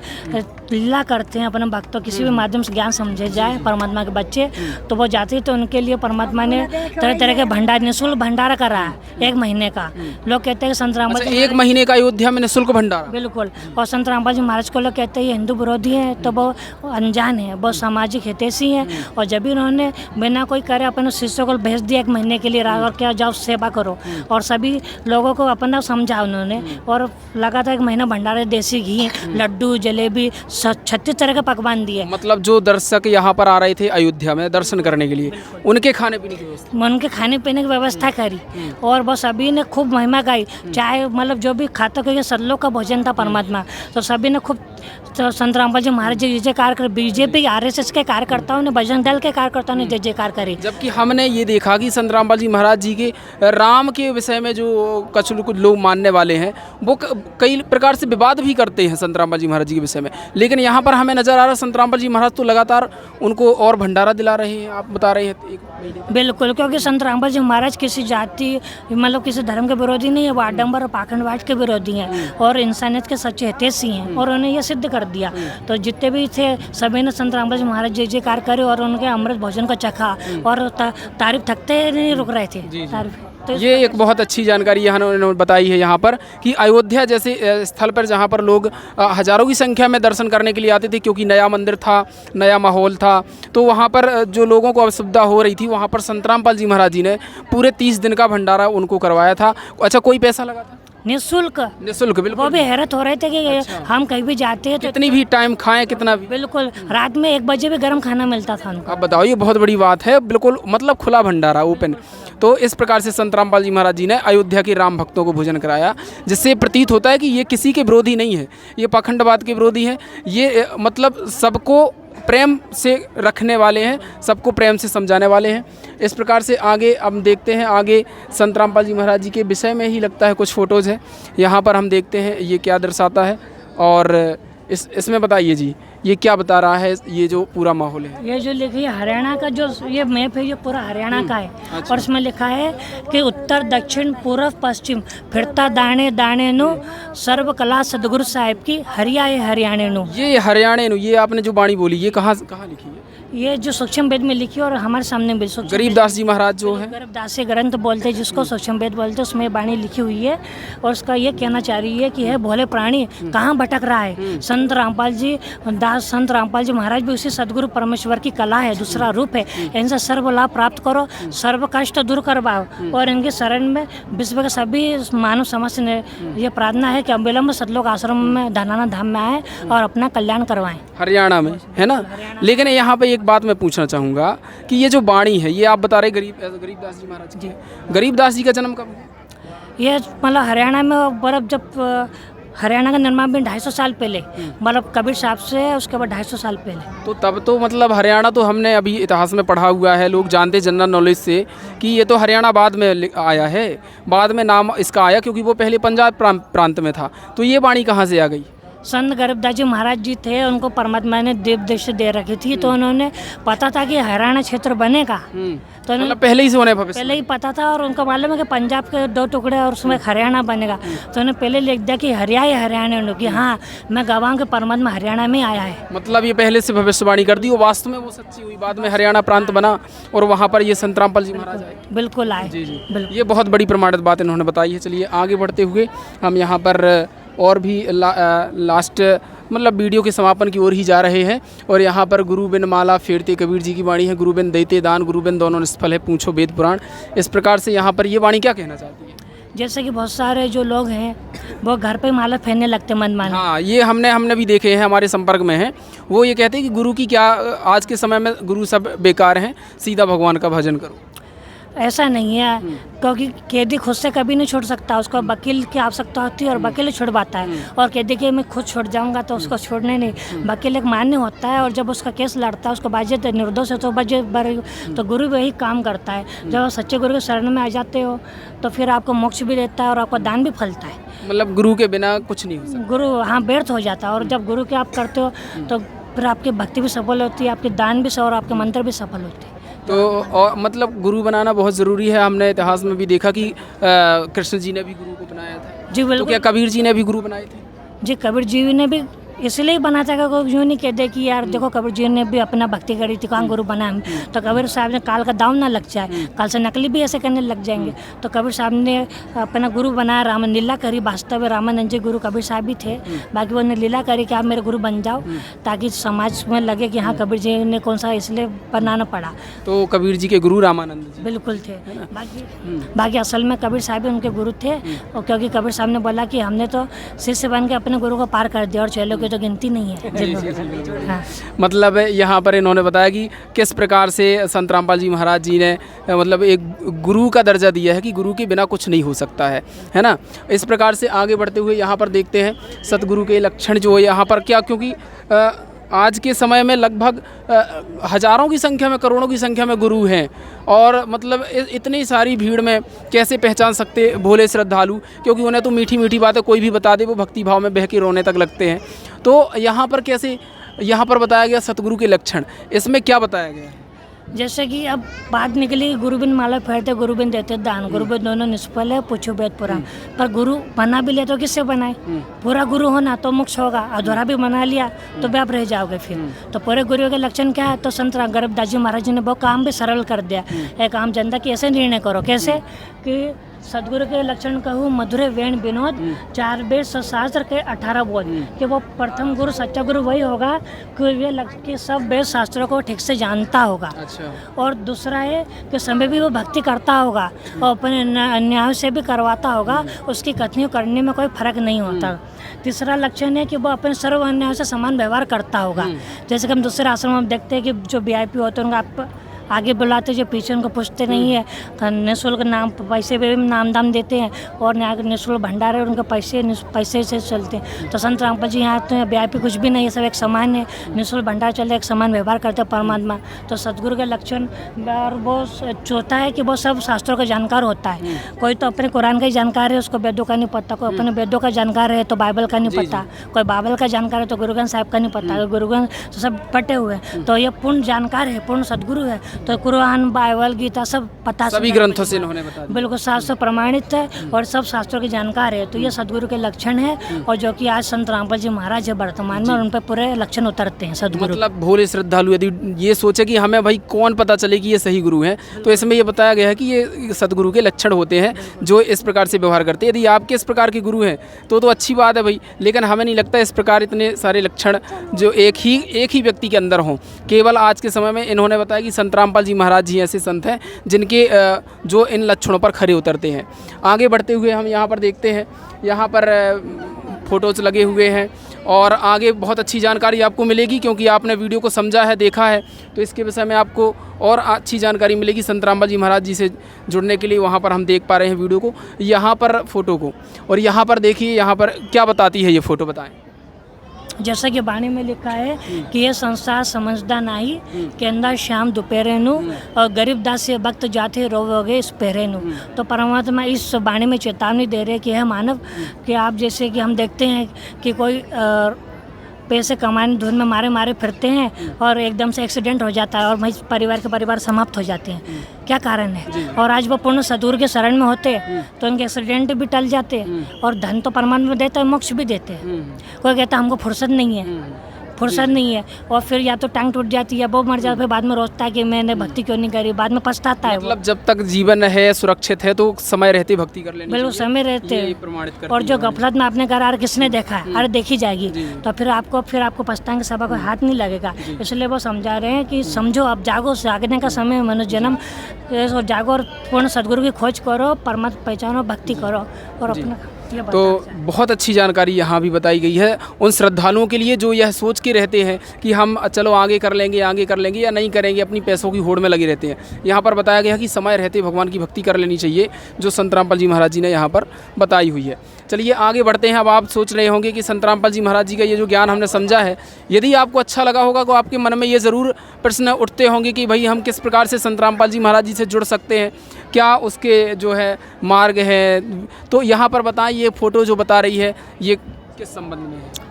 लीला करते हैं अपने भक्तों, किसी भी माध्यम से ज्ञान समझे जाए परमात्मा के बच्चे तो वो जाते हैं, तो उनके लिए परमात्मा ने तरह तरह के भंडार, निःशुल्क भंडारा करा है 1 महीने का। लोग कहते हैं कि संत रामपाल जी 1 महीने का अयोध्या में निःशुल्क भंडारा। बिल्कुल, और संत रामपाल जी महाराज को लोग कहते हैं ये हिंदू विरोधी है, तो वो अनजान है, वो सामाजिक हितैषी हैं। और जब भी उन्होंने बिना कोई करे अपने शिष्यों को भेज दिया 1 महीने के लिए, और क्या जाओ सेवा करो, और सभी लोगों को अपना समझा उन्होंने, और लगातार 1 महीना भंडारे, देसी घी, लड्डू, जलेबी, 36 तरह के पकवान दिए। मतलब जो दर्शक यहाँ पर आ रहे थे अयोध्या में दर्शन करने के लिए, उनके खाने पीने की व्यवस्था, उनके खाने पीने की व्यवस्था करी, और बस सभी ने खूब महिमा गाई। चाहे मतलब जो भी खाता, क्योंकि सल्लों का भोजन था परमात्मा, तो सभी ने खूब संत रामपाल जी महाराज जी जयकार कर, BJP RSS के कार्यकर्ताओं ने, बजरंग दल के कार्यकर्ताओं ने जयकार करी। जबकि हमने ये देखा कि संत रामपाल जी महाराज जी के राम के विषय में जो कुछ लोग मानने वाले हैं वो कई प्रकार से विवाद भी करते हैं संत रामपाल जी महाराज जी के विषय में, लेकिन यहाँ पर हमें नजर आ रहा है संत रामपाल जी महाराज तो लगातार उनको और भंडारा दिला रहे हैं, आप बता रहे हैं। बिल्कुल, क्योंकि संत रामपाल जी महाराज किसी जाति मतलब किसी धर्म के विरोधी नहीं है, वो आडंबर और पाखंडवाद के विरोधी हैं और इंसानियत के सच्चे हितैषी हैं, और उन्हें यह सिद्ध कर दिया। तो जितने भी थे सभी ने संत रामपाल जी महाराज जय जयकार करे और उनके अमृत भोजन को चखा, और तारीफ थकते नहीं रुक रहे थे तारीफ। तो ये एक बहुत अच्छी जानकारी यहाँ उन्होंने बताई है यहाँ पर कि अयोध्या जैसे स्थल पर जहाँ पर लोग हज़ारों की संख्या में दर्शन करने के लिए आते थे, क्योंकि नया मंदिर था, नया माहौल था, तो वहाँ पर जो लोगों को असुविधा हो रही थी, वहाँ पर संत रामपाल जी महाराज जी ने पूरे 30 दिन का भंडारा उनको करवाया था। अच्छा, कोई पैसा लगा था? निःशुल्क। बिल्कुल। वो भी हैरत हो रहे थे कि हम कहीं भी जाते हैं तो कितनी भी टाइम खाएं, कितना भी। बिल्कुल, रात में 1 बजे भी गर्म खाना मिलता था उनको। अब बताओ, ये बहुत बड़ी बात है, बिल्कुल मतलब खुला भंडारा, ओपन। तो इस प्रकार से संत रामपाल जी महाराज जी ने अयोध्या के राम भक्तों को भोजन कराया, जिससे प्रतीत होता है कि ये किसी के विरोधी नहीं है, ये पाखंडवाद के विरोधी है, ये मतलब सबको प्रेम से रखने वाले हैं, सबको प्रेम से समझाने वाले हैं। इस प्रकार से आगे हम देखते हैं, आगे संत रामपाल जी महाराज जी के विषय में ही लगता है कुछ फ़ोटोज़ हैं यहाँ पर, हम देखते हैं ये क्या दर्शाता है। और इसमें बताइए जी, ये क्या बता रहा है, ये जो पूरा माहौल है? ये जो लिखी है हरियाणा का जो ये मैप है, ये पूरा हरियाणा का है। अच्छा। और इसमें लिखा है कि उत्तर दक्षिण पूर्व पश्चिम फिरता दाने दाने नु सर्व कला सदगुरु साहिब की हरिया है हरियाणे नु। ये हरियाणे नु, ये आपने जो बाणी बोली, ये कहाँ लिखी है? ये जो सूक्ष्म वेद में लिखी और हमारे सामने भी गरीबदास जी महाराज जो है, गरीबदास ग्रंथ बोलते हैं जिसको सूक्ष्म वेद बोलते हैं, उसमें बाणी लिखी हुई है। और उसका ये कहना चाह रही है कि है भोले प्राणी कहाँ भटक रहा है, संत रामपाल जी महाराज भी उसी सदगुरु परमेश्वर की कला है, दूसरा रूप है। इनसे सर्व लाभ प्राप्त करो, सर्व कष्ट दूर करवाओ, और इनके शरण में विश्व के सभी मानव समाज से ये प्रार्थना है कि अविलंब सतलोक आश्रम में धनाना धाम में आए और अपना कल्याण करवाएं। हरियाणा में है ना। लेकिन यहाँ पे एक बात मैं पूछना चाहूँगा कि ये जो बाणी है, ये आप बता रहे गरीबदास जी महाराज जी, गरीबदास जी का जन्म कब हुआ? ये मतलब हरियाणा में बर्फ जब हरियाणा का निर्माण भी 250 साल पहले, मतलब कबीर साहब से उसके बाद 250 साल पहले। तो तब तो मतलब हरियाणा तो हमने अभी इतिहास में पढ़ा हुआ है, लोग जानते जनरल नॉलेज से कि ये तो हरियाणा बाद में आया है, बाद में नाम इसका आया, क्योंकि वो पहले पंजाब प्रांत में था। तो ये बाणी कहाँ से आ गई? संत गरीबदास जी महाराज जी थे, उनको परमात्मा ने देव दृष्टि दे रखी थी, तो उन्होंने पता था कि हरियाणा क्षेत्र बनेगा, तो मतलब पहले ही से होने भविष्य पहले ही पता था। और उनको मालूम है कि पंजाब के 2 टुकड़े और उसमें हरियाणा बनेगा, तो उन्होंने पहले लिख दिया कि हरियाणा, कि हाँ मैं गवाह के परमात्मा हरियाणा में आया है। मतलब ये पहले से भविष्यवाणी कर दी, वो वास्तव में वो सच्ची हुई। बाद में हरियाणा प्रांत बना और वहाँ पर ये संत रामपाल जी महाराज आए। बिल्कुल आए। जी। ये बहुत बड़ी प्रमाणित बात इन्होंने बताई है। चलिए आगे बढ़ते हुए हम यहाँ पर और भी लास्ट मतलब वीडियो के समापन की ओर ही जा रहे हैं। और यहाँ पर गुरु बिन माला फेरते कबीर जी की वाणी है, गुरु बिन दैते दान, गुरु बिन दोनों निष्फल है, पूछो वेद पुराण। इस प्रकार से यहाँ पर ये वाणी क्या कहना चाहती है? जैसे कि बहुत सारे जो लोग हैं वो घर पे माला फेरने लगते मनमाने। हाँ, ये हमने भी देखे हैं, हमारे संपर्क में हैं। वो ये कहते हैं कि गुरु की क्या, आज के समय में गुरु सब बेकार हैं, सीधा भगवान का भजन करो। ऐसा नहीं है, क्योंकि कैदी खुद से कभी नहीं छोड़ सकता, उसको वकील की आवश्यकता होती है और वकील छुड़वाता है। और कैदी के मैं खुद छुड़ जाऊंगा तो उसको छोड़ने नहीं, वकील एक मान्य होता है और जब उसका केस लड़ता है उसको बाजियत निर्दोष है तो गुरु वही काम करता है। जब आप सच्चे गुरु के शरण में आ जाते हो तो फिर आपको मोक्ष भी देता है और आपका दान भी फलता है। मतलब गुरु के बिना कुछ नहीं हो सकता। गुरु हाँ व्यर्थ हो जाता है, और जब गुरु के आप करते हो तो फिर आपकी भक्ति भी सफल होती है, आपके दान भी और आपके मंत्र भी सफल होते हैं। तो और मतलब गुरु बनाना बहुत ज़रूरी है। हमने इतिहास में भी देखा कि कृष्ण जी ने भी गुरु को बनाया था। जी तो बिल्कुल। क्या कबीर जी ने भी गुरु बनाए थे? जी कबीर जी ने भी इसलिए बना था, कोई यूँ नहीं कहते कि यार देखो कबीर जी ने भी अपना भक्ति करी थी, कहाँ गुरु बना हम। तो कबीर साहब ने काल का दाव ना लग जाए, काल से नकली भी ऐसे करने लग जाएंगे। तो कबीर साहब ने अपना गुरु बनाया, राम लीला करी। वास्तव में रामानंद जी गुरु कबीर साहब भी थे, बाकी उन्होंने लीला करी कि आप मेरे गुरु बन जाओ, ताकि समाज में लगे कि हाँ कबीर जी ने कौन सा इसलिए बनाना पड़ा। तो कबीर जी के गुरु रामानंद जी बिल्कुल थे। बाकी असल में कबीर साहब भी उनके गुरु थे, और क्योंकि कबीर साहब ने बोला कि हमने तो शिष्य बन के अपने गुरु को पार कर दिया और चेलों की तो गिनती नहीं है। हाँ। मतलब यहाँ पर इन्होंने बताया कि किस प्रकार से संत रामपाल जी महाराज जी ने मतलब एक गुरु का दर्जा दिया है कि गुरु के बिना कुछ नहीं हो सकता है ना। इस प्रकार से आगे बढ़ते हुए यहाँ पर देखते हैं सतगुरु के लक्षण जो है यहाँ पर क्या, क्योंकि आज के समय में लगभग हज़ारों की संख्या में, करोड़ों की संख्या में गुरु हैं, और मतलब इतनी सारी भीड़ में कैसे पहचान सकते भोले श्रद्धालु, क्योंकि उन्हें तो मीठी मीठी बातें कोई भी बता दे वो भक्ति भाव में बह के रोने तक लगते हैं। तो यहाँ पर कैसे, यहाँ पर बताया गया सतगुरु के लक्षण, इसमें क्या बताया गया है? जैसे कि अब बात निकली गुरु बिन माला फेरते गुरु बिन देते दान, गुरु बिन दोनों निष्फल है, पूछो वेद पुराण। पर गुरु बना भी ले तो किससे बनाए? पूरा गुरु होना तो मोक्ष होगा, अधूरा भी बना लिया तो भी आप रह जाओगे फिर। तो पूरे गुरु के लक्षण क्या है? तो संत गरीबदास जी महाराज जी ने वो काम भी सरल कर दिया। एक आम जनता की ऐसे निर्णय करो, कैसे कि सदगुरु के लक्षण कहूँ मधुरे वेण विनोद, 4 वेद शास्त्र के 18 बोध। कि वो प्रथम गुरु सच्चा गुरु वही होगा कि सब वेद शास्त्रों को ठीक से जानता होगा। अच्छा। और दूसरा है कि समय भी वो भक्ति करता होगा और अपने अन्याय से भी करवाता होगा, उसकी कथनी करने में कोई फर्क नहीं होता। तीसरा लक्षण है कि वो अपने सर्व अन्याय से समान व्यवहार करता होगा। जैसे कि हम दूसरे आश्रम में देखते हैं कि जो VIP होते हैं उनको आप आगे बुलाते, जो पीछे उनको पूछते नहीं है, निःशुल्क नाम पैसे पे भी नाम दाम देते हैं, और निःशुल्क भंडार है उनके पैसे से चलते हैं। तो संत रामपाल जी यहाँ तो VIP कुछ भी नहीं है, सब एक समान है, निःशुल्क भंडार चलते, एक समान व्यवहार करते हैं परमात्मा। तो सदगुरु के लक्षण, और वो चौथा है कि वो सब शास्त्रों का जानकार होता है। कोई तो अपने कुरान का ही जानकार है, उसको वेदों का नहीं पता, कोई अपने वेदों का जानकार है तो बाइबल का नहीं पता, कोई बाइबल का जानकार है तो गुरु ग्रंथ साहिब का नहीं पता, गुरु ग्रंथ तो सब पटे हुए हैं। तो ये पूर्ण जानकार है, पूर्ण सदगुरु है। तो कुरान बाइबल गीता सब पता, सभी ग्रंथों से इन्होंने बता दिया। बिल्कुल शास्त्र प्रमाणित है और सब शास्त्रों के जानकार है। तो ये सदगुरु के लक्षण है, और जो कि आज संत रामपाल जी महाराज है वर्तमान में, और उन पर पूरे लक्षण उतरते हैं सदगुरु। मतलब भोले श्रद्धालु यदि ये सोचे कि हमें भाई कौन पता चले कि ये सही गुरु हैं, तो इसमें ये बताया गया है कि ये सदगुरु के लक्षण होते हैं जो इस प्रकार से व्यवहार करते हैं। यदि आपके इस प्रकार के गुरु हैं तो अच्छी बात है भाई, लेकिन हमें नहीं लगता इस प्रकार इतने सारे लक्षण जो एक ही व्यक्ति के अंदर हों। केवल आज के समय में इन्होंने बताया कि संत रामपाल जी महाराज जी ऐसे संत हैं जिनके जो इन लक्षणों पर खरे उतरते हैं। आगे बढ़ते हुए हम यहाँ पर देखते हैं, यहाँ पर फोटोज लगे हुए हैं, और आगे बहुत अच्छी जानकारी आपको मिलेगी क्योंकि आपने वीडियो को समझा है, देखा है, तो इसके विषय में आपको और अच्छी जानकारी मिलेगी। संत रामपाल जी महाराज जी से जुड़ने के लिए वहाँ पर हम देख पा रहे हैं वीडियो को, यहाँ पर फ़ोटो को, और यहाँ पर देखिए यहाँ पर क्या बताती है ये फ़ोटो, बताएं। जैसा कि वाणी में लिखा है कि ये संसार समझदा नहीं, केंदा शाम दोपहरे नु, और गरीबदास से भक्त जाते रोवोगे इस पहरे नु। तो परमात्मा इस वाणी में चेतावनी दे रहे कि है मानव, कि आप जैसे कि हम देखते हैं कि कोई पैसे कमाने धुन में मारे फिरते हैं और एकदम से एक्सीडेंट हो जाता है और वही परिवार समाप्त हो जाते हैं। क्या कारण है? और आज वो पूर्ण सदगुरु के शरण में होते तो उनके एक्सीडेंट भी टल जाते, और धन तो परमात्मा देता है, मोक्ष भी देते हैं। कोई कहता हमको फुर्सत नहीं है, फुर्सत नहीं है। और फिर या तो टांग टूट जाती है, वो मर जाता है, फिर बाद में रोता है कि मैंने भक्ति क्यों नहीं करी, बाद में पछताता है वो। मतलब जब तक जीवन है, सुरक्षित है, तो समय रहते भक्ति कर लेनी बिल्कुल चाहिए। समय रहते ये हैं। प्रमाणित करती और जो है। गफलत में आपने करा, किसने देखा है, अरे देखी जाएगी, तो फिर आपको पछताएंगे, सब को हाथ नहीं लगेगा। इसलिए वो समझा रहे हैं कि समझो, अब जागो, जागने का समय है, मनुष्य जन्म, और जागो और पूर्ण सदगुरु की खोज करो, परमात्मा पहचानो, भक्ति करो और अपना ये तो बहुत अच्छी जानकारी यहाँ भी बताई गई है उन श्रद्धालुओं के लिए जो यह सोच के रहते हैं कि हम चलो आगे कर लेंगे या नहीं करेंगे, अपनी पैसों की होड़ में लगे रहते हैं। यहाँ पर बताया गया कि समय रहते भगवान की भक्ति कर लेनी चाहिए, जो संत रामपाल जी महाराज जी ने यहाँ पर बताई हुई है। चलिए आगे बढ़ते हैं। अब आप सोच रहे होंगे कि संत रामपाल जी महाराज जी का ये जो ज्ञान हमने समझा है, यदि आपको अच्छा लगा होगा तो आपके मन में ये ज़रूर प्रश्न उठते होंगे कि भाई हम किस प्रकार से संत रामपाल जी महाराज जी से जुड़ सकते हैं, क्या उसके जो है मार्ग है। तो यहाँ पर बताएं, ये फ़ोटो जो बता रही है ये किस संबंध में है?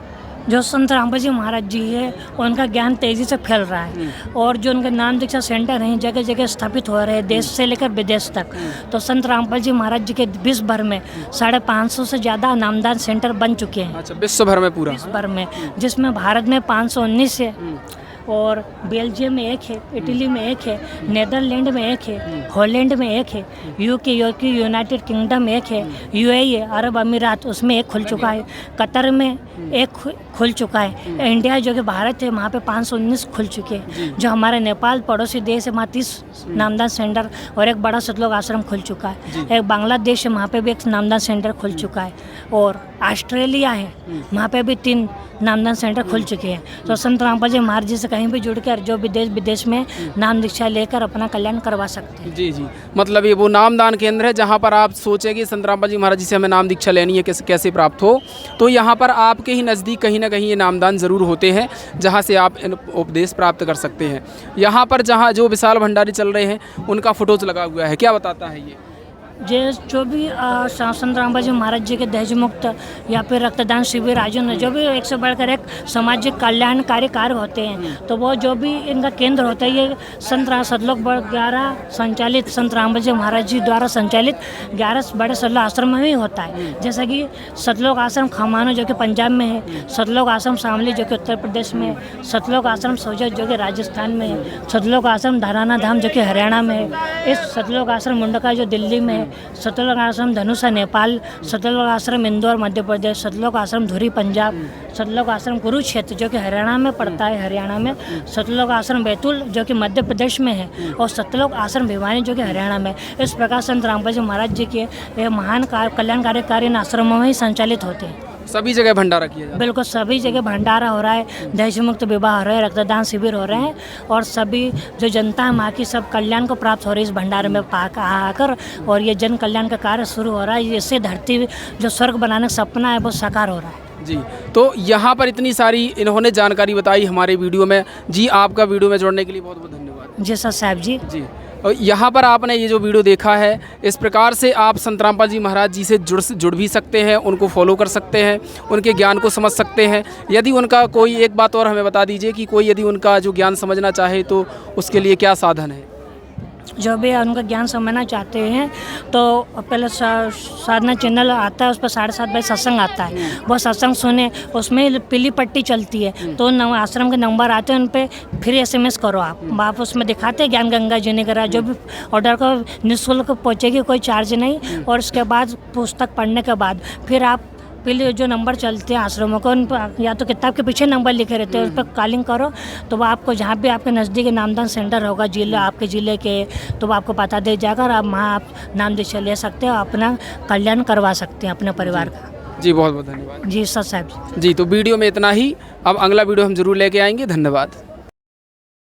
जो संत रामपाल जी महाराज जी है, उनका ज्ञान तेज़ी से फैल रहा है और जो उनके नाम दीक्षा सेंटर हैं जगह जगह स्थापित हो रहे हैं, देश से लेकर विदेश तक। तो संत रामपाल जी महाराज जी के विश्व भर में 550 से ज़्यादा नामदान सेंटर बन चुके हैं। अच्छा, विश्व भर में पूरा? विश्व भर में, जिसमें भारत में 519 है और बेल्जियम में 1 है, इटली में 1 है, नीदरलैंड में 1 है, हॉलैंड में 1 है, यूनाइटेड किंगडम में 1 है, यूएई अरब अमीरात उसमें 1 खुल चुका है, कतर में 1 खुल चुका है, इंडिया जो कि भारत है वहाँ पे 519 खुल चुके हैं। जो हमारे नेपाल पड़ोसी देश है वहाँ 30 नामदान सेंटर और एक बड़ा सतलोक आश्रम खुल चुका है। एक बांग्लादेश है वहाँ पे भी 1 नामदान सेंटर खुल चुका है और ऑस्ट्रेलिया है वहाँ पे भी 3 नामदान सेंटर खुल चुके हैं। तो संत रामपाल जी महाराज जी से कहीं भी जुड़कर जो विदेश में नाम दीक्षा लेकर अपना कल्याण करवा सकते हैं। जी, मतलब ये वो नामदान केंद्र है जहाँ पर आप सोचें कि संत रामपाल जी महाराज जी से हमें नाम दीक्षा लेनी है, कैसे प्राप्त हो, तो यहाँ पर आपके ही नज़दीक कहीं ना कहीं ये नामदान ज़रूर होते हैं जहाँ से आप इन उपदेश प्राप्त कर सकते हैं। यहाँ पर जहाँ जो विशाल भंडारी चल रहे हैं उनका फोटोज लगा हुआ है, क्या बताता है ये? जो भी संत रामपाल जी महाराज जी के दहेज मुक्त या फिर रक्तदान शिविर आयोजन, जो भी एक से बढ़कर एक सामाजिक कल्याणकारी कार्य होते हैं, तो वो जो भी इनका केंद्र होता है, ये सतलोक 11 संचालित संत रामपाल जी महाराज जी द्वारा संचालित 11 बड़े सतलोक आश्रम में ही होता है। जैसा कि सतलोक आश्रम खमानो जो कि पंजाब में है, सतलोक आश्रम शामली जो कि उत्तर प्रदेश में है, सतलोक आश्रम सोजत जो कि राजस्थान में है, सतलोक आश्रम धराना धाम जो कि हरियाणा में है, इस सतलोक आश्रम मुंडका जो दिल्ली में है, सतलोक आश्रम धनुषा नेपाल, सतलोक आश्रम इंदौर मध्य प्रदेश, सतलोक आश्रम धुरी पंजाब, सतलोक आश्रम कुरुक्षेत्र जो कि हरियाणा में पड़ता है, हरियाणा में, सतलोक आश्रम बैतूल जो कि मध्य प्रदेश में है और सतलोक आश्रम भिवानी जो कि हरियाणा में। इस प्रकार संत रामपाल जी महाराज जी के ये महान कल्याणकारी कार्य इन आश्रमों में ही संचालित होते हैं। सभी जगह भंडारा किया जाता है? बिल्कुल, सभी जगह भंडारा हो रहा है, दहेज मुक्त विवाह हो रहा है, रक्तदान शिविर हो रहे हैं और सभी जो जनता है वहाँ की सब कल्याण को प्राप्त हो रही है इस भंडारे में आकर। और ये जन कल्याण का कार्य शुरू हो रहा है, इससे धरती जो स्वर्ग बनाने का सपना है वो साकार हो रहा है। जी, तो यहाँ पर इतनी सारी इन्होंने जानकारी बताई हमारे वीडियो में। जी, आपका वीडियो में जोड़ने के लिए बहुत बहुत धन्यवाद। जी सर साहब जी। जी, और यहाँ पर आपने ये जो वीडियो देखा है, इस प्रकार से आप संत रामपाल जी महाराज जी से जुड़ भी सकते हैं, उनको फॉलो कर सकते हैं, उनके ज्ञान को समझ सकते हैं। यदि उनका कोई एक बात और हमें बता दीजिए कि कोई यदि उनका जो ज्ञान समझना चाहे तो उसके लिए क्या साधन है? जो भी उनका ज्ञान समझना चाहते हैं तो पहले साधना चैनल आता है, उस पर 7:30 बजे सत्संग आता है, वो सत्संग सुने, उसमें पीली पट्टी चलती है, तो आश्रम के नंबर आते हैं, उन पर फिर SMS करो आप उसमें दिखाते हैं ज्ञान गंगा जी ने करा, जो भी ऑर्डर को निःशुल्क पहुँचेगी, कोई चार्ज नहीं। और उसके बाद पुस्तक पढ़ने के बाद फिर आप पहले जो नंबर चलते हैं आश्रमों को, उन पर या तो किताब के पीछे नंबर लिखे रहते हैं, उस पर कॉलिंग करो तो वो आपको जहाँ भी आपके नज़दीक नामदान सेंटर होगा आपके ज़िले के, तो वो आपको पता दे जाकर आप वहाँ आप नाम दीक्षा ले सकते हो, अपना कल्याण करवा सकते हैं अपने परिवार का। जी, बहुत बहुत धन्यवाद। जी सर साहब जी, तो वीडियो में इतना ही। अब अगला वीडियो हम जरूर लेके आएंगे। धन्यवाद।